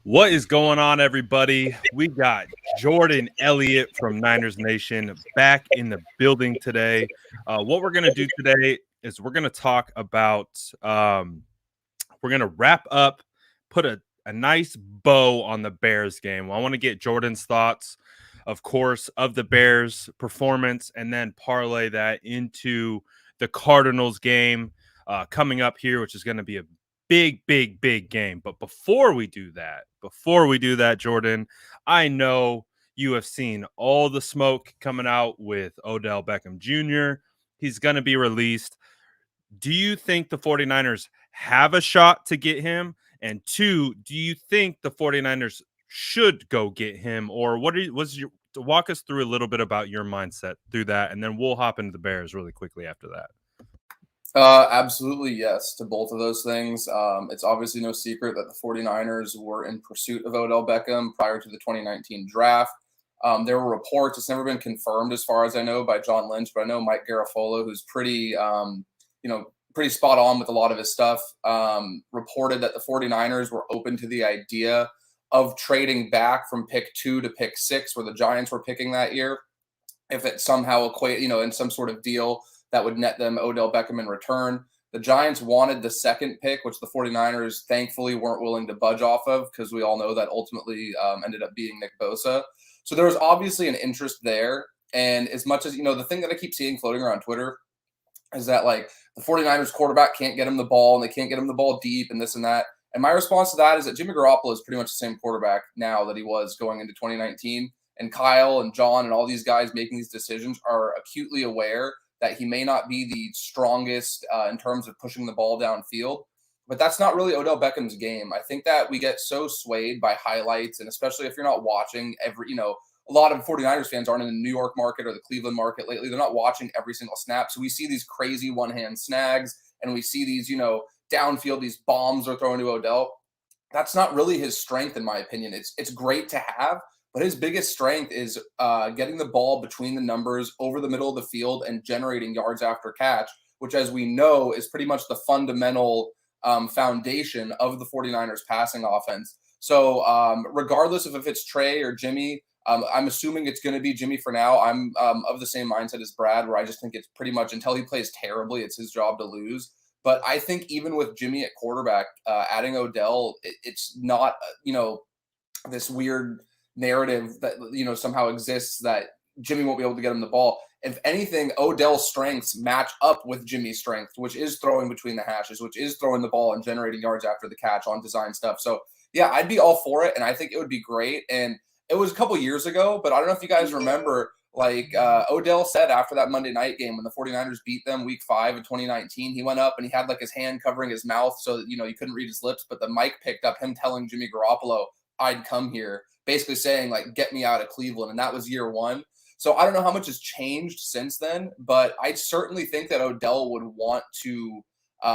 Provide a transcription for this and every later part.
What is going on, everybody? We got Jordan Elliott from Niners Nation back in the building today. What we're going to do today is we're going to talk about, we're going to wrap up, put a nice bow on the Bears game. Well, I want to get Jordan's thoughts, of course, of the Bears' performance, and then parlay that into the Cardinals game coming up here, which is going to be a big game. But before we do that, Jordan, I know you have seen all the smoke coming out with Odell Beckham Jr. He's going to be released. Do you think the 49ers have a shot to get him? And two, do you think the 49ers should go get him? Or walk us through a little bit about your mindset through that, and then we'll hop into the Bears really quickly after that. Absolutely, yes, to both of those things. It's obviously no secret that the 49ers were in pursuit of Odell Beckham prior to the 2019 draft. There were reports, it's never been confirmed as far as I know by John Lynch, but I know Mike Garafolo, who's pretty spot on with a lot of his stuff, reported that the 49ers were open to the idea of trading back from pick 2 to pick 6, where the Giants were picking that year, if it somehow in some sort of deal that would net them Odell Beckham in return. The Giants wanted the second pick, which the 49ers thankfully weren't willing to budge off of, because we all know that ultimately ended up being Nick Bosa. So there was obviously an interest there. And as much as, the thing that I keep seeing floating around Twitter is that, like, the 49ers quarterback can't get him the ball and they can't get him the ball deep and this and that. And my response to that is that Jimmy Garoppolo is pretty much the same quarterback now that he was going into 2019. And Kyle and John and all these guys making these decisions are acutely aware that he may not be the strongest in terms of pushing the ball downfield. But that's not really Odell Beckham's game. I think that we get so swayed by highlights, and especially if you're not watching a lot of 49ers fans aren't in the New York market or the Cleveland market lately. They're not watching every single snap. So we see these crazy one-hand snags, and we see these, downfield, these bombs are thrown to Odell. That's not really his strength, in my opinion. It's great to have, but his biggest strength is getting the ball between the numbers over the middle of the field and generating yards after catch, which, as we know, is pretty much the fundamental foundation of the 49ers passing offense. So regardless of if it's Trey or Jimmy, I'm assuming it's going to be Jimmy for now. I'm of the same mindset as Brad, where I just think it's pretty much until he plays terribly, it's his job to lose. But I think even with Jimmy at quarterback, adding Odell, it's not, this weird narrative that somehow exists that Jimmy won't be able to get him the ball. If anything, Odell's strengths match up with Jimmy's strength, which is throwing between the hashes, which is throwing the ball and generating yards after the catch on design stuff. So yeah, I'd be all for it, and I think it would be great. And it was a couple years ago, but I don't know if you guys remember, Odell said after that Monday night game when the 49ers beat them week 5 in 2019, he went up and he had his hand covering his mouth so that, you couldn't read his lips, but the mic picked up him telling Jimmy Garoppolo, "I'd come here," basically saying, get me out of Cleveland. And that was year 1. So I don't know how much has changed since then, but I certainly think that Odell would want to,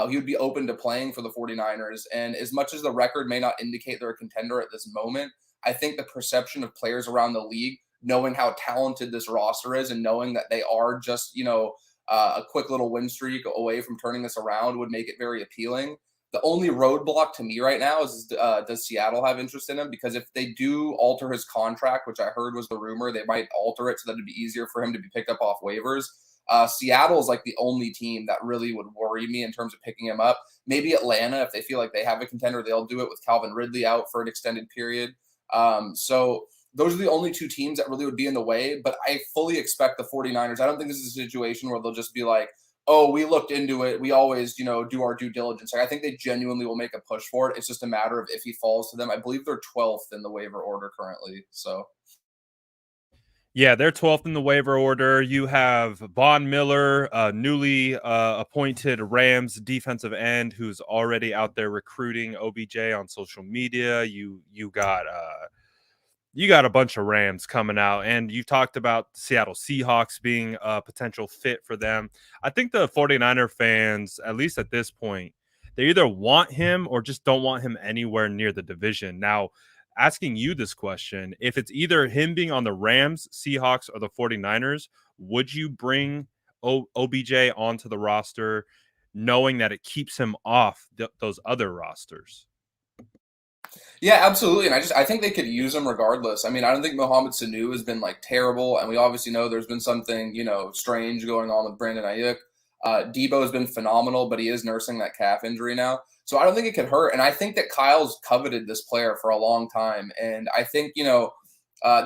he would be open to playing for the 49ers. And as much as the record may not indicate they're a contender at this moment, I think the perception of players around the league, knowing how talented this roster is and knowing that they are just, a quick little win streak away from turning this around, would make it very appealing. The only roadblock to me right now is does Seattle have interest in him? Because if they do alter his contract, which I heard was the rumor, they might alter it so that it'd be easier for him to be picked up off waivers. Seattle is the only team that really would worry me in terms of picking him up. Maybe Atlanta, if they feel like they have a contender, they'll do it with Calvin Ridley out for an extended period. So those are the only 2 teams that really would be in the way, but I fully expect the 49ers. I don't think this is a situation where they'll just be like, "Oh, we looked into it. We always, do our due diligence." I think they genuinely will make a push for it. It's just a matter of if he falls to them. I believe they're 12th in the waiver order currently. So, Yeah, they're 12th in the waiver order. You have Von Miller, newly appointed Rams defensive end, who's already out there recruiting OBJ on social media. You got a bunch of Rams coming out, and you talked about Seattle Seahawks being a potential fit for them. I think the 49er fans, at least at this point, they either want him or just don't want him anywhere near the division. Now, asking you this question, if it's either him being on the Rams, Seahawks, or the 49ers, would you bring OBJ onto the roster knowing that it keeps him off those other rosters? Yeah, absolutely. And I think they could use him regardless. I mean, I don't think Mohamed Sanu has been like terrible, and we obviously know there's been something, strange going on with Brandon Aiyuk. Debo has been phenomenal, but he is nursing that calf injury now. So I don't think it could hurt. And I think that Kyle's coveted this player for a long time. And I think,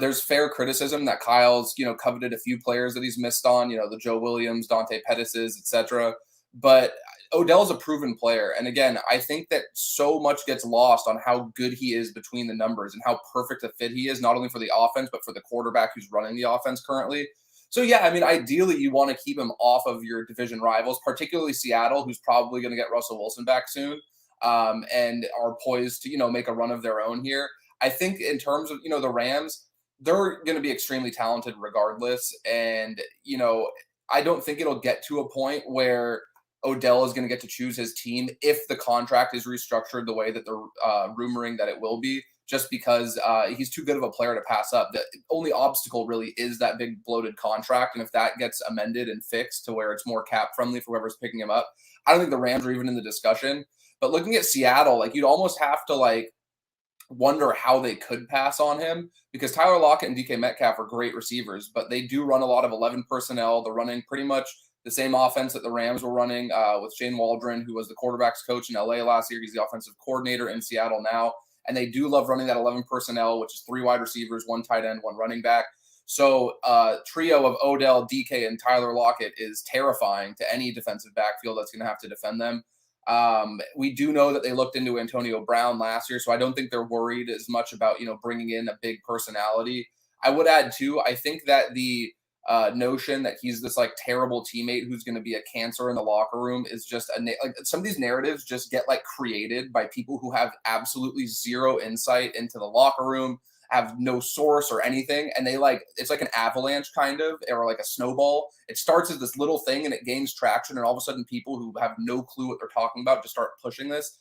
there's fair criticism that Kyle's, coveted a few players that he's missed on, the Joe Williams, Dante Pettis's, etc. But Odell's a proven player. And again, I think that so much gets lost on how good he is between the numbers and how perfect a fit he is, not only for the offense, but for the quarterback who's running the offense currently. So, yeah, I mean, ideally, you want to keep him off of your division rivals, particularly Seattle, who's probably going to get Russell Wilson back soon, and are poised to, make a run of their own here. I think in terms of, the Rams, they're going to be extremely talented regardless. And, I don't think it'll get to a point where Odell is going to get to choose his team if the contract is restructured the way that they're rumoring that it will be, just because he's too good of a player to pass up. The only obstacle really is that big bloated contract. And if that gets amended and fixed to where it's more cap friendly for whoever's picking him up, I don't think the Rams are even in the discussion. But looking at Seattle, like, you'd almost have to wonder how they could pass on him, because Tyler Lockett and DK Metcalf are great receivers, but they do run a lot of 11 personnel. They're running pretty much the same offense that the Rams were running with Shane Waldron, who was the quarterback's coach in LA last year. He's the offensive coordinator in Seattle now. And they do love running that 11 personnel, which is 3 wide receivers, 1 tight end, 1 running back. So trio of Odell, DK, and Tyler Lockett is terrifying to any defensive backfield that's going to have to defend them. We do know that they looked into Antonio Brown last year, so I don't think they're worried as much about, bringing in a big personality. I would add too, I think that the notion that he's this terrible teammate who's going to be a cancer in the locker room is just some of these narratives just get created by people who have absolutely zero insight into the locker room, have no source or anything, and it's like an avalanche kind of, or like a snowball. It starts as this little thing and it gains traction, and all of a sudden people who have no clue what they're talking about just start pushing this.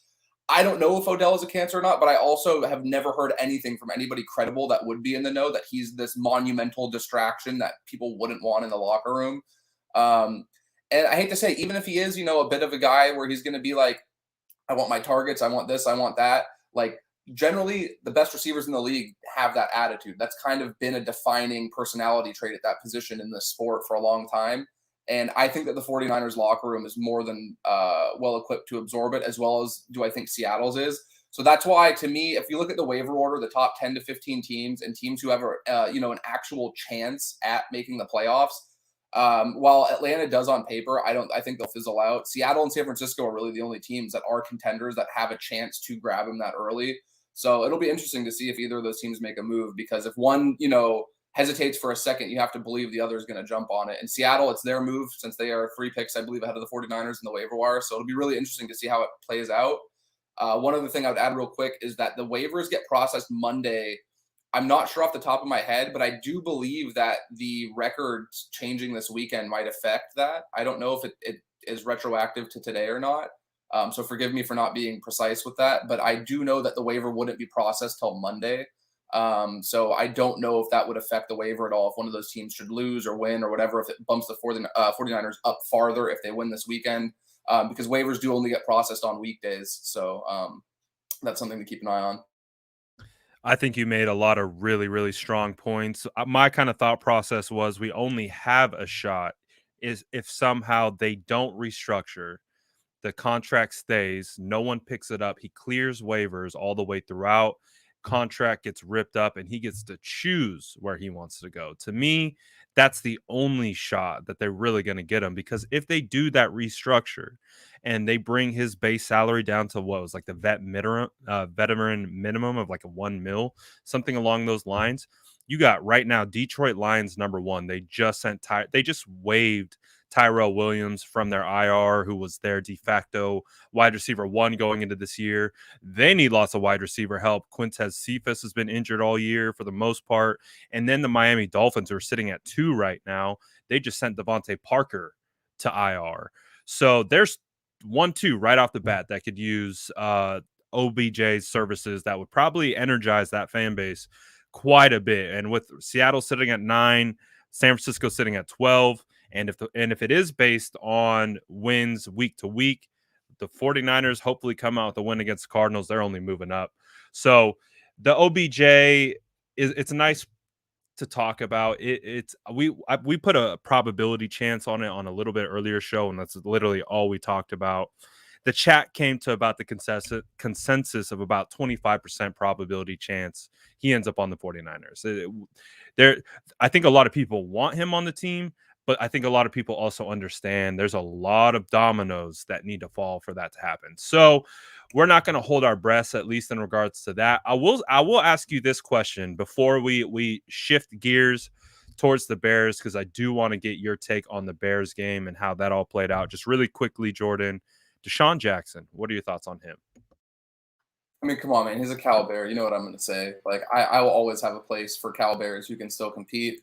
I don't know if Odell is a cancer or not, but I also have never heard anything from anybody credible that would be in the know that he's this monumental distraction that people wouldn't want in the locker room. And I hate to say, even if he is, a bit of a guy where he's going to be like, I want my targets, I want this, I want that. Generally, the best receivers in the league have that attitude. That's kind of been a defining personality trait at that position in this sport for a long time. And I think that the 49ers locker room is more than well equipped to absorb it, as well as do I think Seattle's is. So that's why, to me, if you look at the waiver order, the top 10 to 15 teams and teams who have an actual chance at making the playoffs, while Atlanta does on paper, I think they'll fizzle out. Seattle and San Francisco are really the only teams that are contenders that have a chance to grab him that early. So it'll be interesting to see if either of those teams make a move, because if one, hesitates for a second, you have to believe the other is going to jump on it. And Seattle, it's their move since they are 3 picks, I believe, ahead of the 49ers in the waiver wire. So it'll be really interesting to see how it plays out. One other thing I would add real quick is that the waivers get processed Monday. I'm not sure off the top of my head, but I do believe that the records changing this weekend might affect that. I don't know if it is retroactive to today or not. So forgive me for not being precise with that, but I do know that the waiver wouldn't be processed till Monday. So I don't know if that would affect the waiver at all, if one of those teams should lose or win or whatever, if it bumps the 49ers up farther if they win this weekend, because waivers do only get processed on weekdays. So that's something to keep an eye on. I think you made a lot of really, really strong points. My kind of thought process was we only have a shot is if somehow they don't restructure, the contract stays, no one picks it up, he clears waivers all the way throughout, contract gets ripped up, and he gets to choose where he wants to go. To me, that's the only shot that they're really going to get him, because if they do that restructure and they bring his base salary down to what was like the veteran minimum of like a 1 mil, something along those lines, you got right now Detroit Lions number 1. They just waived Tyrell Williams from their IR, who was their de facto wide receiver 1 going into this year. They need lots of wide receiver help. Quintez Cephas has been injured all year for the most part. And then the Miami Dolphins are sitting at 2 right now. They just sent Devontae Parker to IR. So there's 1-2 right off the bat that could use OBJ's services that would probably energize that fan base quite a bit. And with Seattle sitting at 9, San Francisco sitting at 12, and if it is based on wins week to week, the 49ers hopefully come out with a win against the Cardinals. They're only moving up. So the OBJ it's nice to talk about. We put a probability chance on it on a little bit earlier show, and that's literally all we talked about. The chat came to about the consensus of about 25% probability chance he ends up on the 49ers. There, I think a lot of people want him on the team, but I think a lot of people also understand there's a lot of dominoes that need to fall for that to happen. So we're not going to hold our breaths, at least in regards to that. I will ask you this question before we shift gears towards the Bears, because I do want to get your take on the Bears game and how that all played out. Just really quickly, Jordan, Deshaun Jackson, what are your thoughts on him? I mean, come on, man. He's a Cal Bear. You know what I'm going to say. Like, I will always have a place for Cal Bears who can still compete.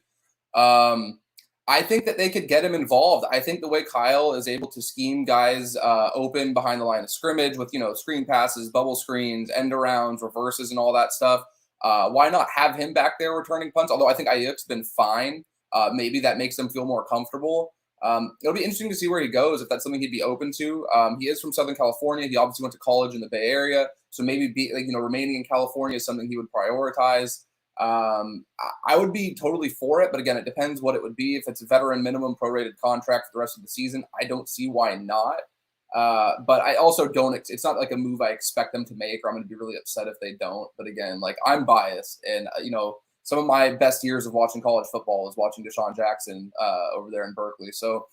Um, I think that they could get him involved. I think the way Kyle is able to scheme guys open behind the line of scrimmage with, screen passes, bubble screens, end arounds, reverses, and all that stuff. Why not have him back there returning punts? Although I think Aiyuk's been fine. Maybe that makes them feel more comfortable. It'll be interesting to see where he goes, if that's something he'd be open to. He is from Southern California. He obviously went to college in the Bay Area. So maybe remaining in California is something he would prioritize. I would be totally for it, but again, it depends what it would be. If it's a veteran minimum prorated contract for the rest of the season, I don't see why not. But I also don't. It's not like a move I expect them to make, or I'm going to be really upset if they don't. But again, like, I'm biased, and some of my best years of watching college football is watching Deshaun Jackson over there in Berkeley. So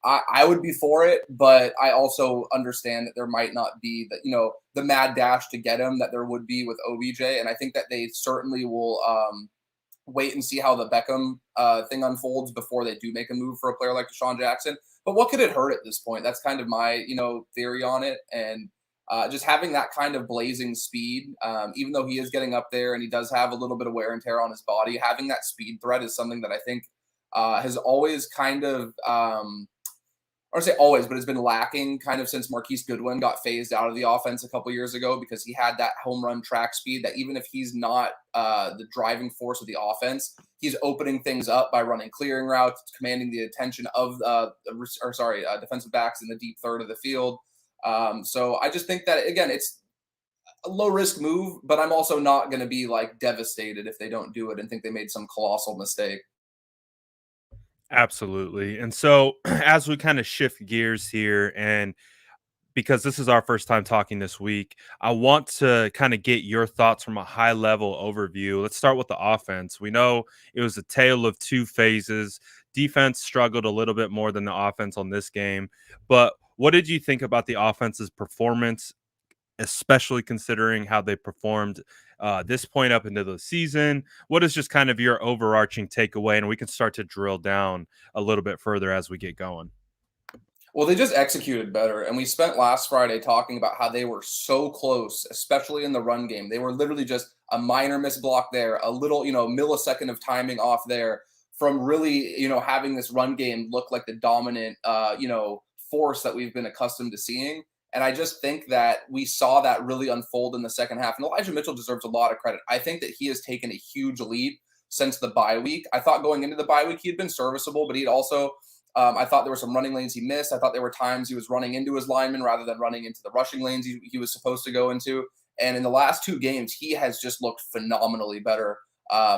I would be for it, but I also understand that there might not be the mad dash to get him that there would be with OBJ. And I think that they certainly will wait and see how the Beckham thing unfolds before they do make a move for a player like Deshaun Jackson. But what could it hurt at this point? That's kind of my, theory on it. And just having that kind of blazing speed, even though he is getting up there and he does have a little bit of wear and tear on his body, having that speed threat is something that I think has always kind of I don't say always, but it's been lacking kind of since Marquise Goodwin got phased out of the offense a couple years ago, because he had that home run track speed that even if he's not the driving force of the offense, he's opening things up by running clearing routes, commanding the attention of defensive backs in the deep third of the field. So I just think that, again, it's a low risk move, but I'm also not going to be like devastated if they don't do it and think they made some colossal mistake. Absolutely. And so as we kind of shift gears here, and because this is our first time talking this week, I want to kind of get your thoughts from a high level overview. Let's start with the offense. We know it was a tale of two phases. Defense struggled a little bit more than the offense on this game. But what did you think about the offense's performance, especially considering how they performed this point up into the season? What is just kind of your overarching takeaway? And we can start to drill down a little bit further as we get going. Well, they just executed better. And we spent last Friday talking about how they were so close, especially in the run game. They were literally just a minor miss block there, a little, millisecond of timing off there from really, having this run game look like the dominant, force that we've been accustomed to seeing. And I just think that we saw that really unfold in the second half. And Elijah Mitchell deserves a lot of credit. I think that he has taken a huge leap since the bye week. I thought going into the bye week, he had been serviceable, but he'd also I thought there were some running lanes he missed. I thought there were times he was running into his linemen rather than running into the rushing lanes he was supposed to go into. And in the last two games, he has just looked phenomenally better.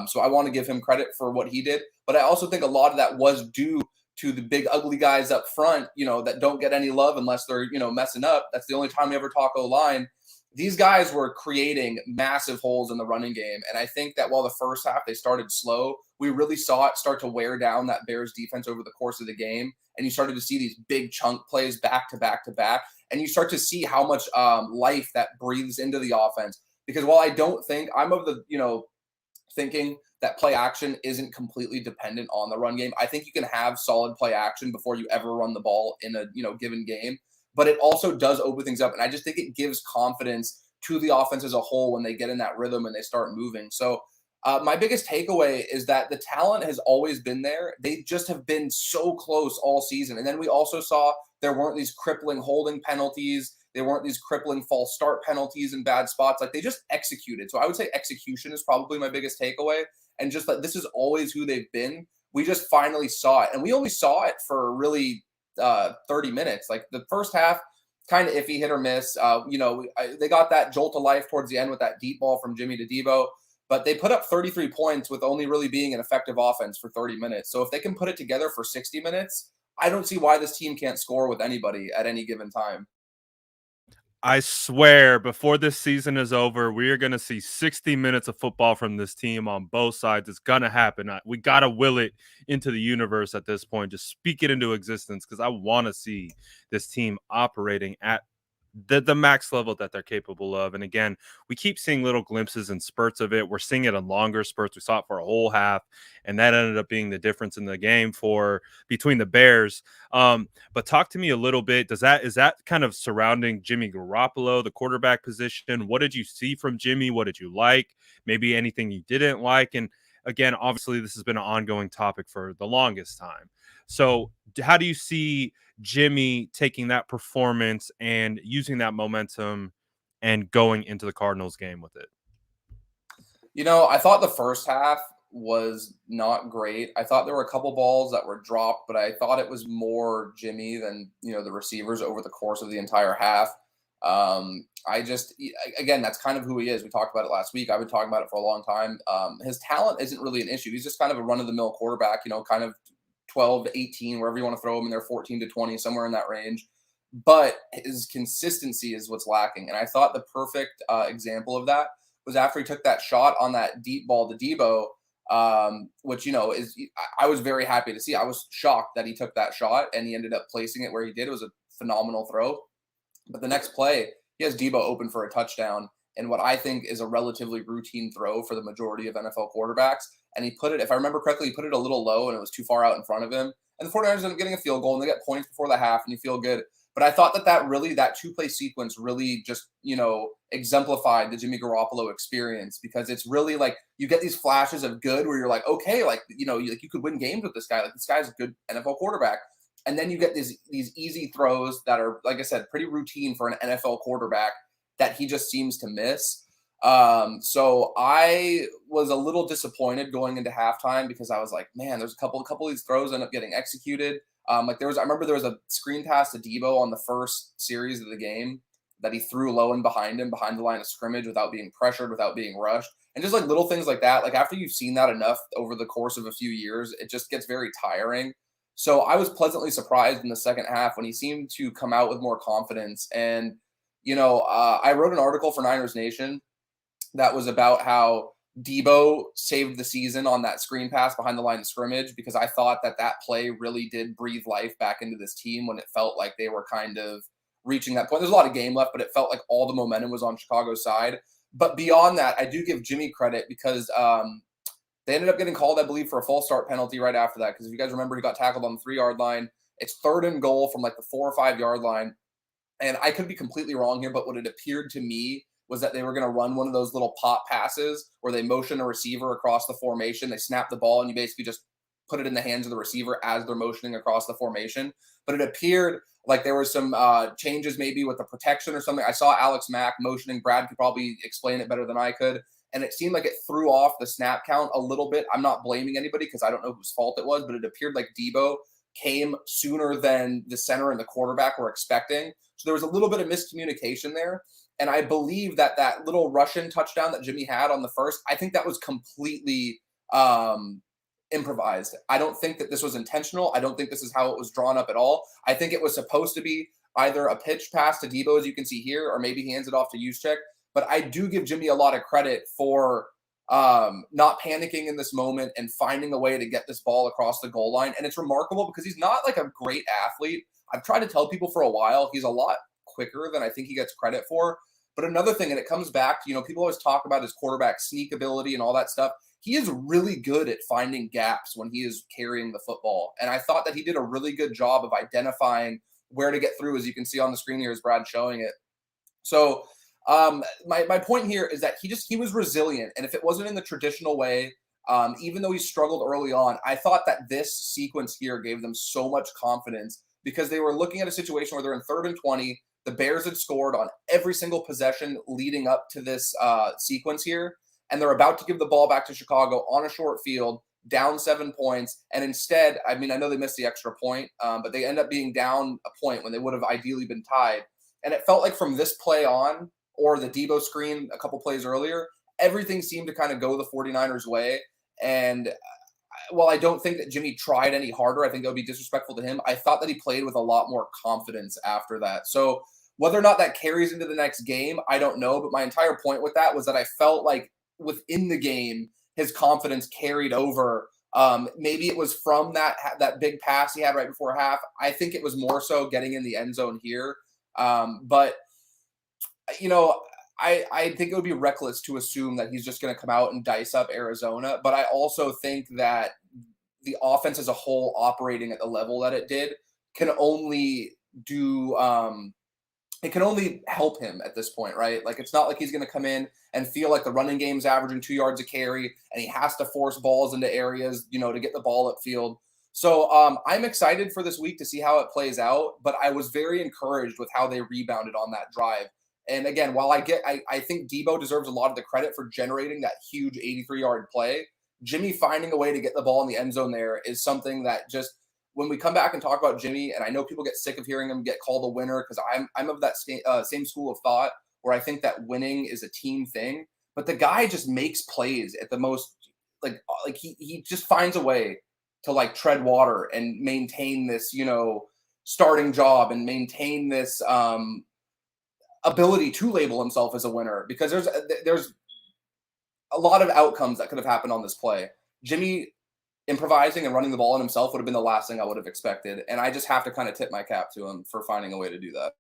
So I want to give him credit for what he did. But I also think a lot of that was due to the big ugly guys up front, that don't get any love unless they're, messing up. That's the only time we ever talk O-line. These guys were creating massive holes in the running game. And I think that while the first half they started slow, we really saw it start to wear down that Bears defense over the course of the game. And you started to see these big chunk plays back to back to back. And you start to see how much life that breathes into the offense. Because while I don't think I'm of the, thinking that play action isn't completely dependent on the run game. I think you can have solid play action before you ever run the ball in a, given game. But it also does open things up. And I just think it gives confidence to the offense as a whole when they get in that rhythm and they start moving. So my biggest takeaway is that the talent has always been there. They just have been so close all season. And then we also saw there weren't these crippling holding penalties. There weren't these crippling false start penalties in bad spots. Like, they just executed. So I would say execution is probably my biggest takeaway. And just that this is always who they've been. We just finally saw it. And we only saw it for really 30 minutes. Like, the first half kind of iffy, hit or miss. They got that jolt of life towards the end with that deep ball from Jimmy to Debo, but they put up 33 points with only really being an effective offense for 30 minutes. So if they can put it together for 60 minutes, I don't see why this team can't score with anybody at any given time. I swear, before this season is over, we are going to see 60 minutes of football from this team on both sides. It's going to happen. We got to will it into the universe at this point. Just speak it into existence because I want to see this team operating at the max level that they're capable of. And again, we keep seeing little glimpses and spurts of it. We're seeing it in longer spurts. We saw it for a whole half, and that ended up being the difference in the game for between the Bears. But talk to me a little bit. Is that kind of surrounding Jimmy Garoppolo, the quarterback position? What did you see from Jimmy? What did you like? Maybe anything you didn't like? And again, obviously, this has been an ongoing topic for the longest time. So how do you see Jimmy taking that performance and using that momentum and going into the Cardinals game with it? I thought the first half was not great. I thought there were a couple balls that were dropped, but I thought it was more Jimmy than, the receivers over the course of the entire half. Again, that's kind of who he is. We talked about it last week. I've been talking about it for a long time. His talent isn't really an issue. He's just kind of a run-of-the-mill quarterback, kind of 12 to 18, wherever you want to throw him in there, 14 to 20, somewhere in that range. But his consistency is what's lacking. And I thought the perfect example of that was after he took that shot on that deep ball to Debo, which, I was very happy to see. I was shocked that he took that shot and he ended up placing it where he did. It was a phenomenal throw. But the next play, he has Debo open for a touchdown and what I think is a relatively routine throw for the majority of NFL quarterbacks. And he put it, if I remember correctly, he put it a little low and it was too far out in front of him. And the 49ers ended up getting a field goal and they get points before the half and you feel good. But I thought that two-play sequence really just, exemplified the Jimmy Garoppolo experience because it's really like you get these flashes of good where you're like, okay, you could win games with this guy. Like this guy's a good NFL quarterback. And then you get these easy throws that are, like I said, pretty routine for an NFL quarterback that he just seems to miss. So I was a little disappointed going into halftime because I was like, man, there's a couple of these throws end up getting executed. I remember there was a screen pass to Debo on the first series of the game that he threw low and behind the line of scrimmage without being pressured, without being rushed. And just like little things like that, like after you've seen that enough over the course of a few years, it just gets very tiring. So I was pleasantly surprised in the second half when he seemed to come out with more confidence. And, I wrote an article for Niners Nation that was about how Debo saved the season on that screen pass behind the line of scrimmage because I thought that play really did breathe life back into this team when it felt like they were kind of reaching that point. There's a lot of game left, but it felt like all the momentum was on Chicago's side. But beyond that, I do give Jimmy credit because they ended up getting called, I believe, for a false start penalty right after that. Because if you guys remember, he got tackled on the 3-yard line. It's 3rd and goal from like the 4 or 5 yard line. And I could be completely wrong here, but what it appeared to me was that they were going to run one of those little pop passes where they motion a receiver across the formation. They snap the ball and you basically just put it in the hands of the receiver as they're motioning across the formation. But it appeared like there were some changes maybe with the protection or something. I saw Alex Mack motioning. Brad could probably explain it better than I could. And it seemed like it threw off the snap count a little bit. I'm not blaming anybody because I don't know whose fault it was, but it appeared like Debo came sooner than the center and the quarterback were expecting. So there was a little bit of miscommunication there. And I believe that little Russian touchdown that Jimmy had on the first, I think that was completely improvised. I don't think that this was intentional. I don't think this is how it was drawn up at all. I think it was supposed to be either a pitch pass to Debo, as you can see here, or maybe he hands it off to Juszczyk. But I do give Jimmy a lot of credit for not panicking in this moment and finding a way to get this ball across the goal line. And it's remarkable because he's not like a great athlete. I've tried to tell people for a while, he's a lot quicker than I think he gets credit for. But another thing, and it comes back to, people always talk about his quarterback sneak ability and all that stuff. He is really good at finding gaps when he is carrying the football. And I thought that he did a really good job of identifying where to get through, as you can see on the screen here as Brad's showing it. So my point here is that he was resilient. And if it wasn't in the traditional way, even though he struggled early on, I thought that this sequence here gave them so much confidence because they were looking at a situation where they're in 3rd and 20. The Bears had scored on every single possession leading up to this sequence here. And they're about to give the ball back to Chicago on a short field, down 7 points. And instead, I know they missed the extra point, but they end up being down a point when they would have ideally been tied. And it felt like from this play on, or the Debo screen a couple plays earlier, everything seemed to kind of go the 49ers way. And while I don't think that Jimmy tried any harder, I think that would be disrespectful to him. I thought that he played with a lot more confidence after that. So whether or not that carries into the next game, I don't know. But my entire point with that was that I felt like within the game, his confidence carried over. Maybe it was from that big pass he had right before half. I think it was more so getting in the end zone here. But you know, I think it would be reckless to assume that he's just going to come out and dice up Arizona. But I also think that the offense as a whole operating at the level that it did can only do it can only help him at this point, right? Like, it's not like he's going to come in and feel like the running game's averaging 2 yards a carry and he has to force balls into areas, to get the ball upfield. So I'm excited for this week to see how it plays out, but I was very encouraged with how they rebounded on that drive. And again, while I think Debo deserves a lot of the credit for generating that huge 83-yard play, Jimmy finding a way to get the ball in the end zone there is something that just, when we come back and talk about Jimmy, and I know people get sick of hearing him get called a winner, because I'm of that same school of thought where I think that winning is a team thing, but the guy just makes plays at the most, like he just finds a way to like tread water and maintain this, starting job and maintain this ability to label himself as a winner, because there's a lot of outcomes that could have happened on this play. Jimmy improvising and running the ball on himself would have been the last thing I would have expected. And I just have to kind of tip my cap to him for finding a way to do that.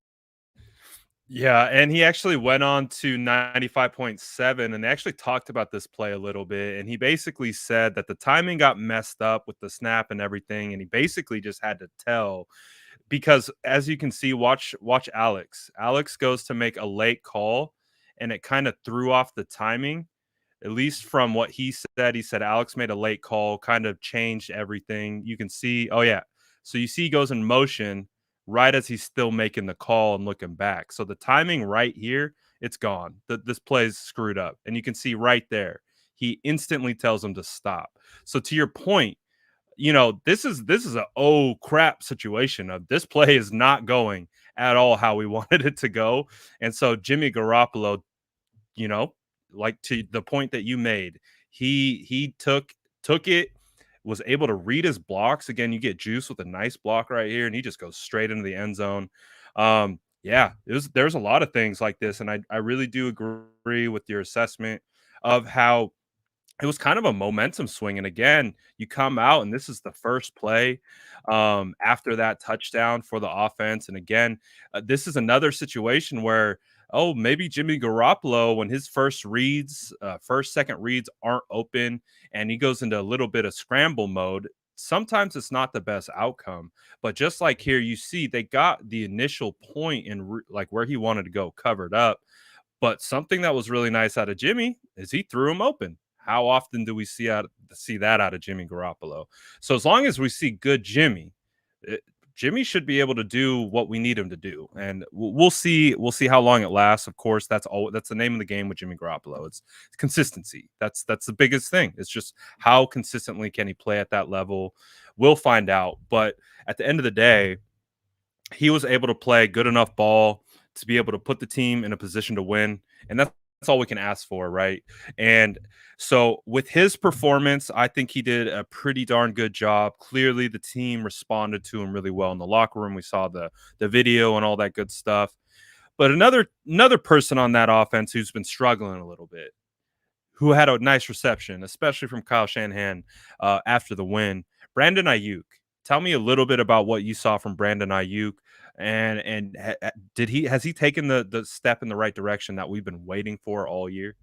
Yeah, and he actually went on to 95.7 and they actually talked about this play a little bit. And he basically said that the timing got messed up with the snap and everything. And he basically just had to tell, because as you can see, watch Alex. Alex goes to make a late call and it kind of threw off the timing. At least from what he said Alex made a late call, kind of changed everything. You can see, oh yeah. So you see he goes in motion right as he's still making the call and looking back. So the timing right here, it's gone. This play is screwed up. And you can see right there, he instantly tells him to stop. So to your point, this is a oh crap situation of this play is not going at all how we wanted it to go. And so Jimmy Garoppolo, you know, like to the point that you made, he took it, was able to read his blocks. Again, you get Juice with a nice block right here, and he just goes straight into the end zone. Yeah, there's a lot of things like this, and I really do agree with your assessment of how it was kind of a momentum swing. And again, you come out and this is the first play after that touchdown for the offense. And again, this is another situation where, oh, maybe Jimmy Garoppolo, when his second reads aren't open and he goes into a little bit of scramble mode, sometimes it's not the best outcome. But just like here, you see they got the initial point in like where he wanted to go covered up. But something that was really nice out of Jimmy is he threw him open. How often do we see that out of Jimmy Garoppolo? So as long as we see good Jimmy, Jimmy should be able to do what we need him to do, and we'll see. We'll see how long it lasts. Of course, that's the name of the game with Jimmy Garoppolo. It's consistency. That's the biggest thing. It's just how consistently can he play at that level. We'll find out. But at the end of the day, he was able to play good enough ball to be able to put the team in a position to win. And that's all we can ask for, right? And so with his performance, I think he did a pretty darn good job. Clearly, the team responded to him really well in the locker room. We saw the video and all that good stuff. But another person on that offense who's been struggling a little bit, who had a nice reception, especially from Kyle Shanahan after the win, Brandon Aiyuk. Tell me a little bit about what you saw from Brandon Aiyuk, and has he taken the step in the right direction that we've been waiting for all year?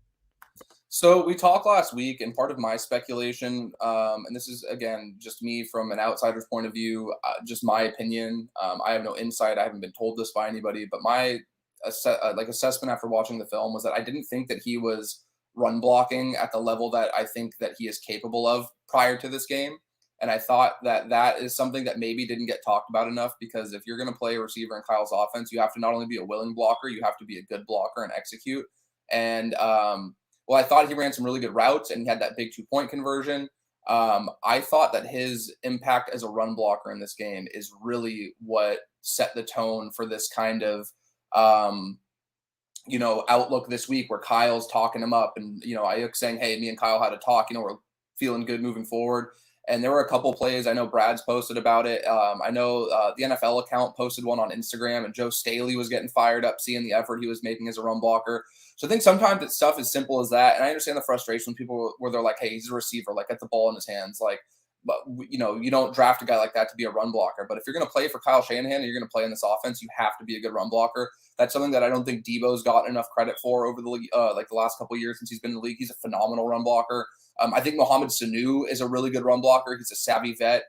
So we talked last week, and part of my speculation, and this is again just me from an outsider's point of view, just my opinion. I have no insight. I haven't been told this by anybody, but my assessment after watching the film was that I didn't think that he was run blocking at the level that I think that he is capable of prior to this game. And I thought that is something that maybe didn't get talked about enough, because if you're going to play a receiver in Kyle's offense, you have to not only be a willing blocker, you have to be a good blocker and execute. And well, I thought he ran some really good routes and he had that big 2-point conversion. I thought that his impact as a run blocker in this game is really what set the tone for this kind of outlook this week where Kyle's talking him up and, Aiyuk saying, hey, me and Kyle had a talk, we're feeling good moving forward. And there were a couple plays. I know Brad's posted about it. I know the NFL account posted one on Instagram, and Joe Staley was getting fired up seeing the effort he was making as a run blocker. So I think sometimes it's stuff as simple as that. And I understand the frustration when people where they're like, hey, he's a receiver, like get the ball in his hands. Like, but you don't draft a guy like that to be a run blocker. But if you're going to play for Kyle Shanahan and you're going to play in this offense, you have to be a good run blocker. That's something that I don't think Debo's gotten enough credit for over the the last couple of years since he's been in the league. He's a phenomenal run blocker. I think Mohamed Sanu is a really good run blocker. He's a savvy vet,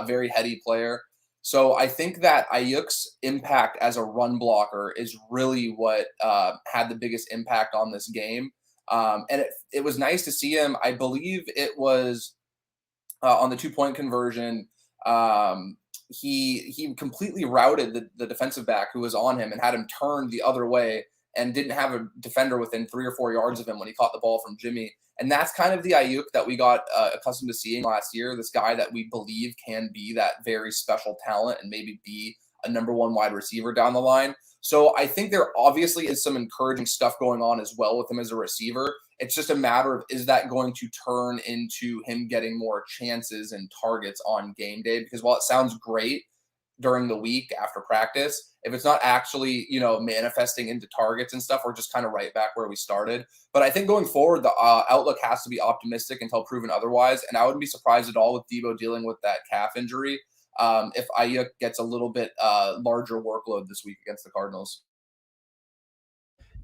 very heady player. So I think that Aiyuk's impact as a run blocker is really what had the biggest impact on this game. And it was nice to see him. I believe it was on the 2-point conversion. He completely routed the defensive back who was on him and had him turn the other way and didn't have a defender within 3 or 4 yards of him when he caught the ball from Jimmy. And that's kind of the Aiyuk that we got accustomed to seeing last year, this guy that we believe can be that very special talent and maybe be a number 1 wide receiver down the line. So I think there obviously is some encouraging stuff going on as well with him as a receiver. It's just a matter of, is that going to turn into him getting more chances and targets on game day? Because while it sounds great during the week after practice, if it's not actually, manifesting into targets and stuff, we're just kind of right back where we started. But I think going forward, the outlook has to be optimistic until proven otherwise. And I wouldn't be surprised at all with Debo dealing with that calf injury if Aiyuk gets a little bit larger workload this week against the Cardinals.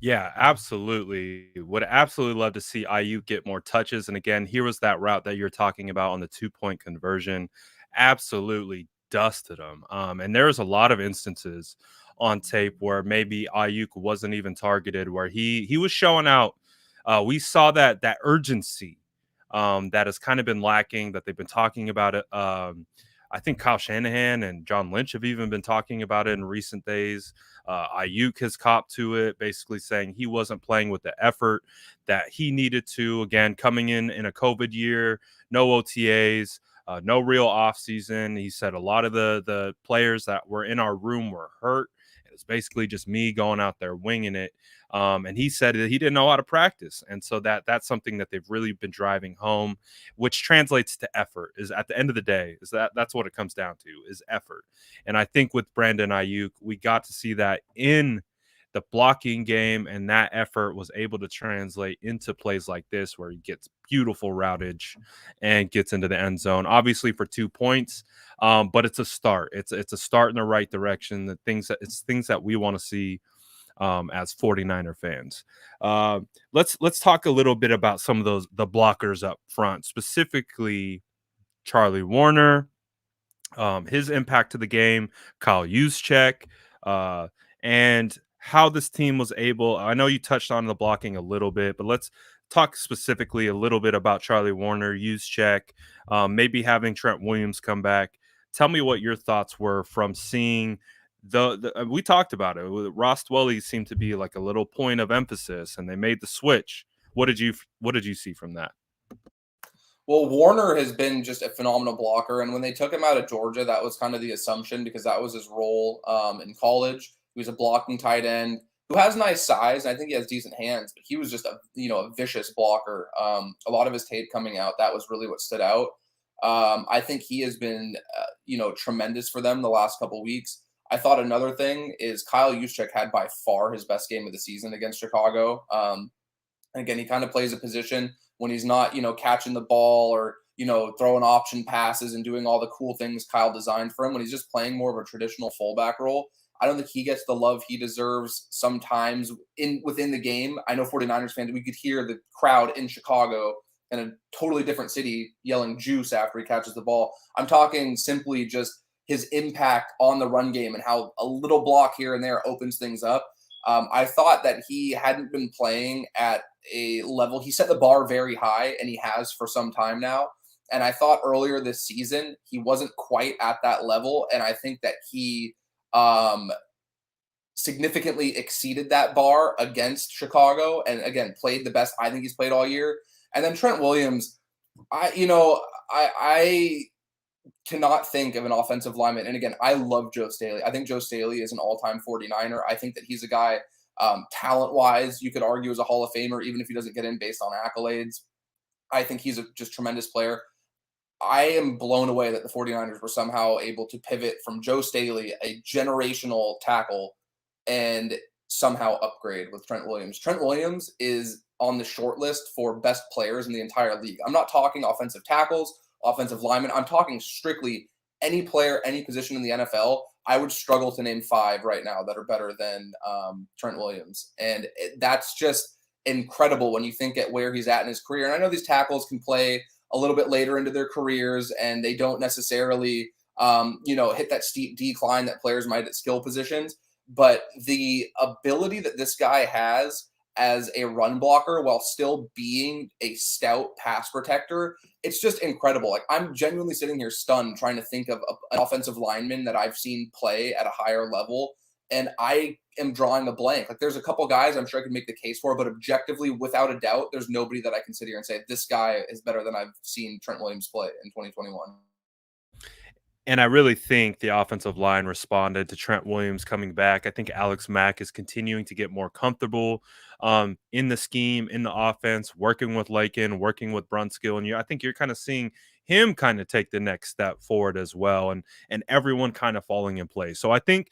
Yeah, absolutely. Would absolutely love to see Aiyuk get more touches. And again, here was that route that you're talking about on the 2-point conversion. Absolutely dusted him. And there was a lot of instances on tape where maybe Aiyuk wasn't even targeted, where he was showing out. We saw that urgency that has kind of been lacking, that they've been talking about it. I think Kyle Shanahan and John Lynch have even been talking about it in recent days. Aiyuk has copped to it, basically saying he wasn't playing with the effort that he needed to. Again, coming in a COVID year, no OTAs, no real offseason. He said a lot of the players that were in our room were hurt. It was basically just me going out there winging it. And he said that he didn't know how to practice. And so that's something that they've really been driving home, which translates to effort. Is at the end of the day, that's what it comes down to, is effort. And I think with Brandon Aiyuk, we got to see that in the blocking game, and that effort was able to translate into plays like this where he gets beautiful routage and gets into the end zone, obviously for 2 points. But it's a start. It's a start in the right direction. It's things that we want to see as 49er fans. Let's talk a little bit about some of the blockers up front, specifically Charlie Warner, his impact to the game, Kyle Juszczyk, and how this team was able. I know you touched on the blocking a little bit, but let's talk specifically a little bit about Charlie Warner, Juszczyk, maybe having Trent Williams come back. Tell me what your thoughts were from seeing we talked about it. Ross Dwelley seemed to be like a little point of emphasis, and they made the switch. What did you see from that? Well, Warner has been just a phenomenal blocker, and when they took him out of Georgia, that was kind of the assumption because that was his role in college. He was a blocking tight end who has nice size, and I think he has decent hands, but he was just a vicious blocker. A lot of his tape coming out, that was really what stood out. I think he has been tremendous for them the last couple weeks. I thought another thing is Kyle Juszczyk had by far his best game of the season against Chicago. Again, he kind of plays a position when he's not, catching the ball or, throwing option passes and doing all the cool things Kyle designed for him. When he's just playing more of a traditional fullback role, I don't think he gets the love he deserves sometimes within the game. I know 49ers fans, we could hear the crowd in Chicago in a totally different city yelling juice after he catches the ball. I'm talking simply just his impact on the run game and how a little block here and there opens things up. I thought that he hadn't been playing at a level. He set the bar very high, and he has for some time now. And I thought earlier this season, he wasn't quite at that level. And I think that he significantly exceeded that bar against Chicago and, again, played the best I think he's played all year. And then Trent Williams, I cannot think of an offensive lineman. And again, I love Joe Staley. I think Joe Staley is an all-time 49er. I think that he's a guy, talent-wise, you could argue is a Hall of Famer, even if he doesn't get in based on accolades. I think he's a just tremendous player. I am blown away that the 49ers were somehow able to pivot from Joe Staley, a generational tackle, and somehow upgrade with Trent Williams. Trent Williams is on the short list for best players in the entire league. I'm not talking offensive tackles, offensive linemen. I'm talking strictly any player, any position in the NFL. I would struggle to name 5 right now that are better than Trent Williams. And that's just incredible when you think at where he's at in his career. And I know these tackles can play a little bit later into their careers and they don't necessarily, hit that steep decline that players might at skill positions. But the ability that this guy has as a run blocker while still being a stout pass protector, it's just incredible. Like, I'm genuinely sitting here stunned trying to think of an offensive lineman that I've seen play at a higher level, and I am drawing a blank. Like, there's a couple guys I'm sure I could make the case for, but objectively, without a doubt, there's nobody that I can sit here and say this guy is better than I've seen Trent Williams play in 2021. And I really think the offensive line responded to Trent Williams coming back. I think Alex Mack is continuing to get more comfortable in the scheme, in the offense, working with Lakin, working with Brunskill. And I think you're kind of seeing him kind of take the next step forward as well, and everyone kind of falling in place. So I think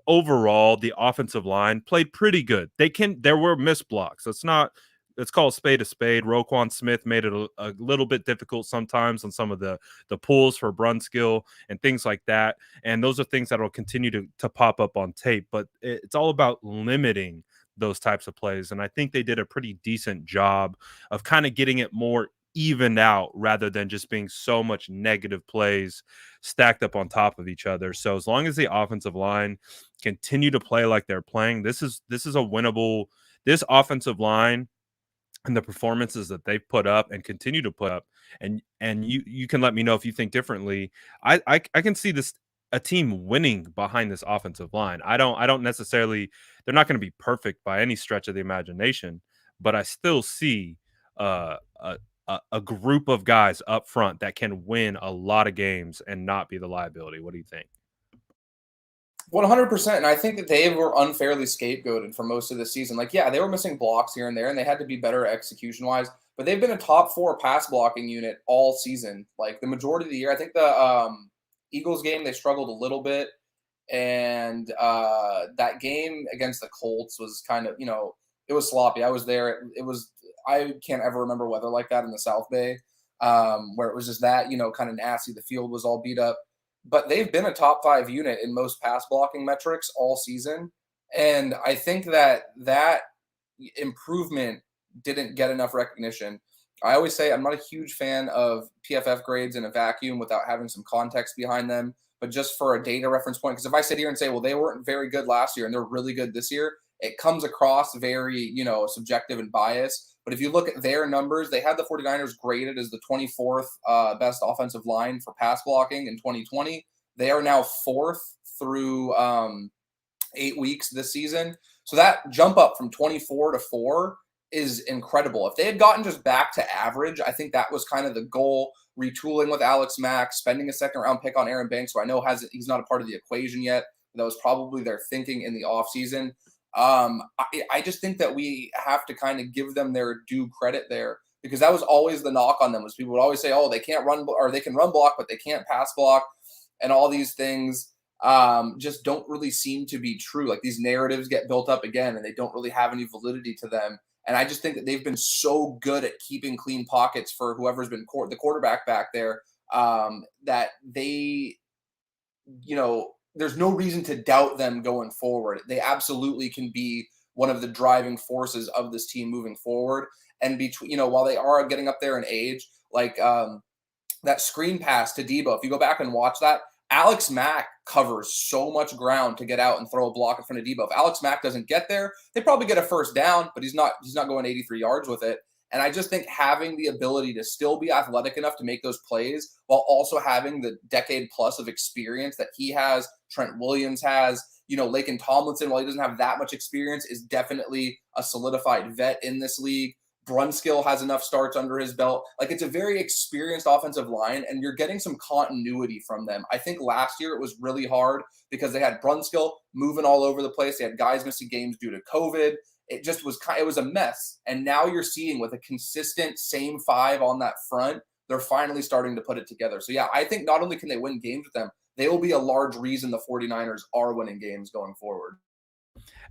overall the offensive line played pretty good. There were missed blocks. It's called spade a spade. Roquan Smith made it a little bit difficult sometimes on some of the pulls for Brunskill and things like that. And those are things that will continue to pop up on tape. But it's all about limiting those types of plays. And I think they did a pretty decent job of kind of getting it more evened out rather than just being so much negative plays stacked up on top of each other. So as long as the offensive line continue to play like they're playing, this is a winnable. This offensive line and the performances that they've put up and continue to put up, and you can let me know if you think differently. I can see this a team winning behind this offensive line. I don't necessarily, they're not going to be perfect by any stretch of the imagination, but I still see a group of guys up front that can win a lot of games and not be the liability. What do you think? 100%. And I think that they were unfairly scapegoated for most of the season. Like, yeah, they were missing blocks here and there, and they had to be better execution wise, but they've been a top 4 pass blocking unit all season. Like, the majority of the year, I think the Eagles game, they struggled a little bit. And that game against the Colts was kind of, it was sloppy. I was there. I can't ever remember weather like that in the South Bay, where it was just that, kind of nasty. The field was all beat up. But they've been a top 5 unit in most pass blocking metrics all season. And I think that improvement didn't get enough recognition. I always say I'm not a huge fan of PFF grades in a vacuum without having some context behind them, but just for a data reference point. Because if I sit here and say, well, they weren't very good last year and they're really good this year, it comes across very, subjective and biased. But if you look at their numbers, they had the 49ers graded as the 24th best offensive line for pass blocking in 2020. They are now 4th through 8 weeks this season. So that jump up from 24 to 4 is incredible. If they had gotten just back to average, I think that was kind of the goal. Retooling with Alex Mack, spending a second-round pick on Aaron Banks, who I know he's not a part of the equation yet. That was probably their thinking in the offseason. I just think that we have to kind of give them their due credit there, because that was always the knock on them, was people would always say, oh, they can't run, or they can run block, but they can't pass block. And all these things just don't really seem to be true. Like, these narratives get built up again and they don't really have any validity to them. And I just think that they've been so good at keeping clean pockets for whoever's been the quarterback back there, that they, there's no reason to doubt them going forward. They absolutely can be one of the driving forces of this team moving forward. And between, while they are getting up there in age, like that screen pass to Debo, if you go back and watch that, Alex Mack covers so much ground to get out and throw a block in front of Debo. If Alex Mack doesn't get there, they probably get a first down, but he's not going 83 yards with it. And I just think having the ability to still be athletic enough to make those plays while also having the decade plus of experience that he has, Trent Williams has, Lakin Tomlinson, while he doesn't have that much experience, is definitely a solidified vet in this league. Brunskill has enough starts under his belt. Like, it's a very experienced offensive line, and you're getting some continuity from them. I think last year it was really hard because they had Brunskill moving all over the place. They had guys missing games due to COVID. It was a mess. And now you're seeing with a consistent same five on that front, they're finally starting to put it together. So yeah, I think not only can they win games with them, they will be a large reason the 49ers are winning games going forward.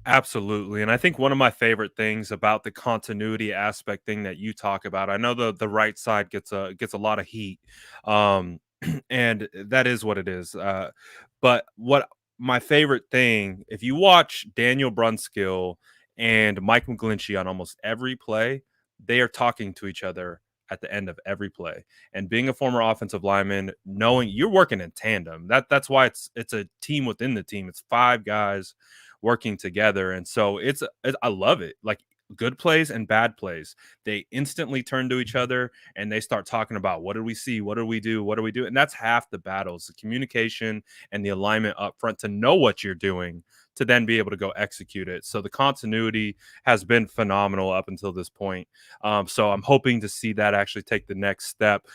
Absolutely. And I think one of my favorite things about the continuity aspect thing that you talk about, I know the right side gets a lot of heat. Um and that is what it is. But what my favorite thing, if you watch Daniel Brunskill and Mike McGlinchey on almost every play, they are talking to each other at the end of every play. And being a former offensive lineman, knowing you're working in tandem, that's why it's a team within the team. It's five guys working together. And so I love it. Like good plays and bad plays, they instantly turn to each other and they start talking about what did we see, what did we do, what do we do, and that's half the battles, the communication and the alignment up front to know what you're doing to then be able to go execute it. So the continuity has been phenomenal up until this point. So I'm hoping to see that actually take the next step.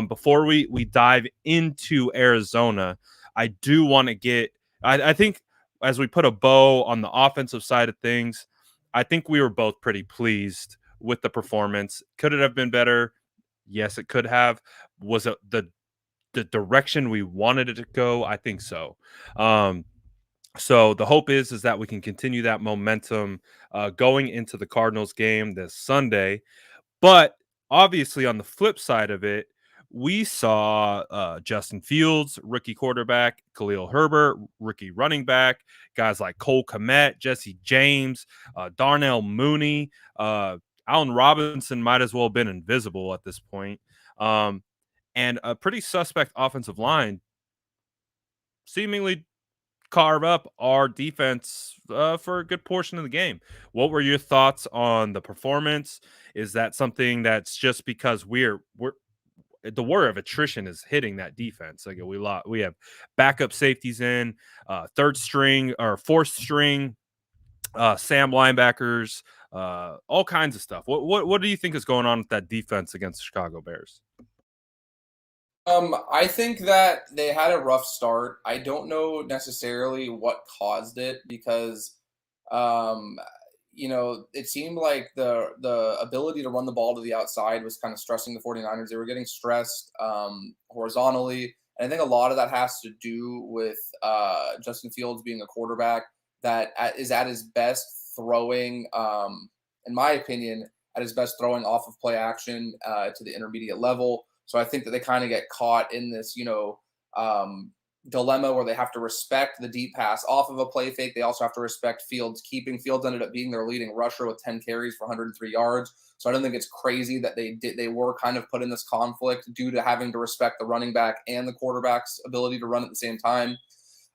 Before we dive into Arizona, I do want to get I think as we put a bow on the offensive side of things, I think we were both pretty pleased with the performance. Could it have been better? Yes, it could have. Was it the direction we wanted it to go? I think so. Um, so the hope is that we can continue that momentum going into the Cardinals game this Sunday. But obviously, on the flip side of it, we saw Justin Fields, rookie quarterback, Khalil Herbert, rookie running back, guys like Cole Kmet, Jesse James, Darnell Mooney, Allen Robinson might as well have been invisible at this point, and a pretty suspect offensive line seemingly carve up our defense for a good portion of the game. What were your thoughts on the performance? Is that something that's just because we're the word of attrition is hitting that defense? Like we have backup safeties in, third string or fourth string, Sam linebackers, all kinds of stuff. What do you think is going on with that defense against the Chicago Bears? I think that they had a rough start. I don't know necessarily what caused it because, um, it seemed like the ability to run the ball to the outside was kind of stressing the 49ers. They were getting stressed horizontally. And I think a lot of that has to do with Justin Fields being a quarterback that is at his best throwing, in my opinion, at his best throwing off of play action to the intermediate level. So I think that they kind of get caught in this, dilemma where they have to respect the deep pass off of a play fake. They also have to respect Fields keeping. Fields ended up being their leading rusher with 10 carries for 103 yards. So I don't think it's crazy that they were kind of put in this conflict due to having to respect the running back and the quarterback's ability to run at the same time.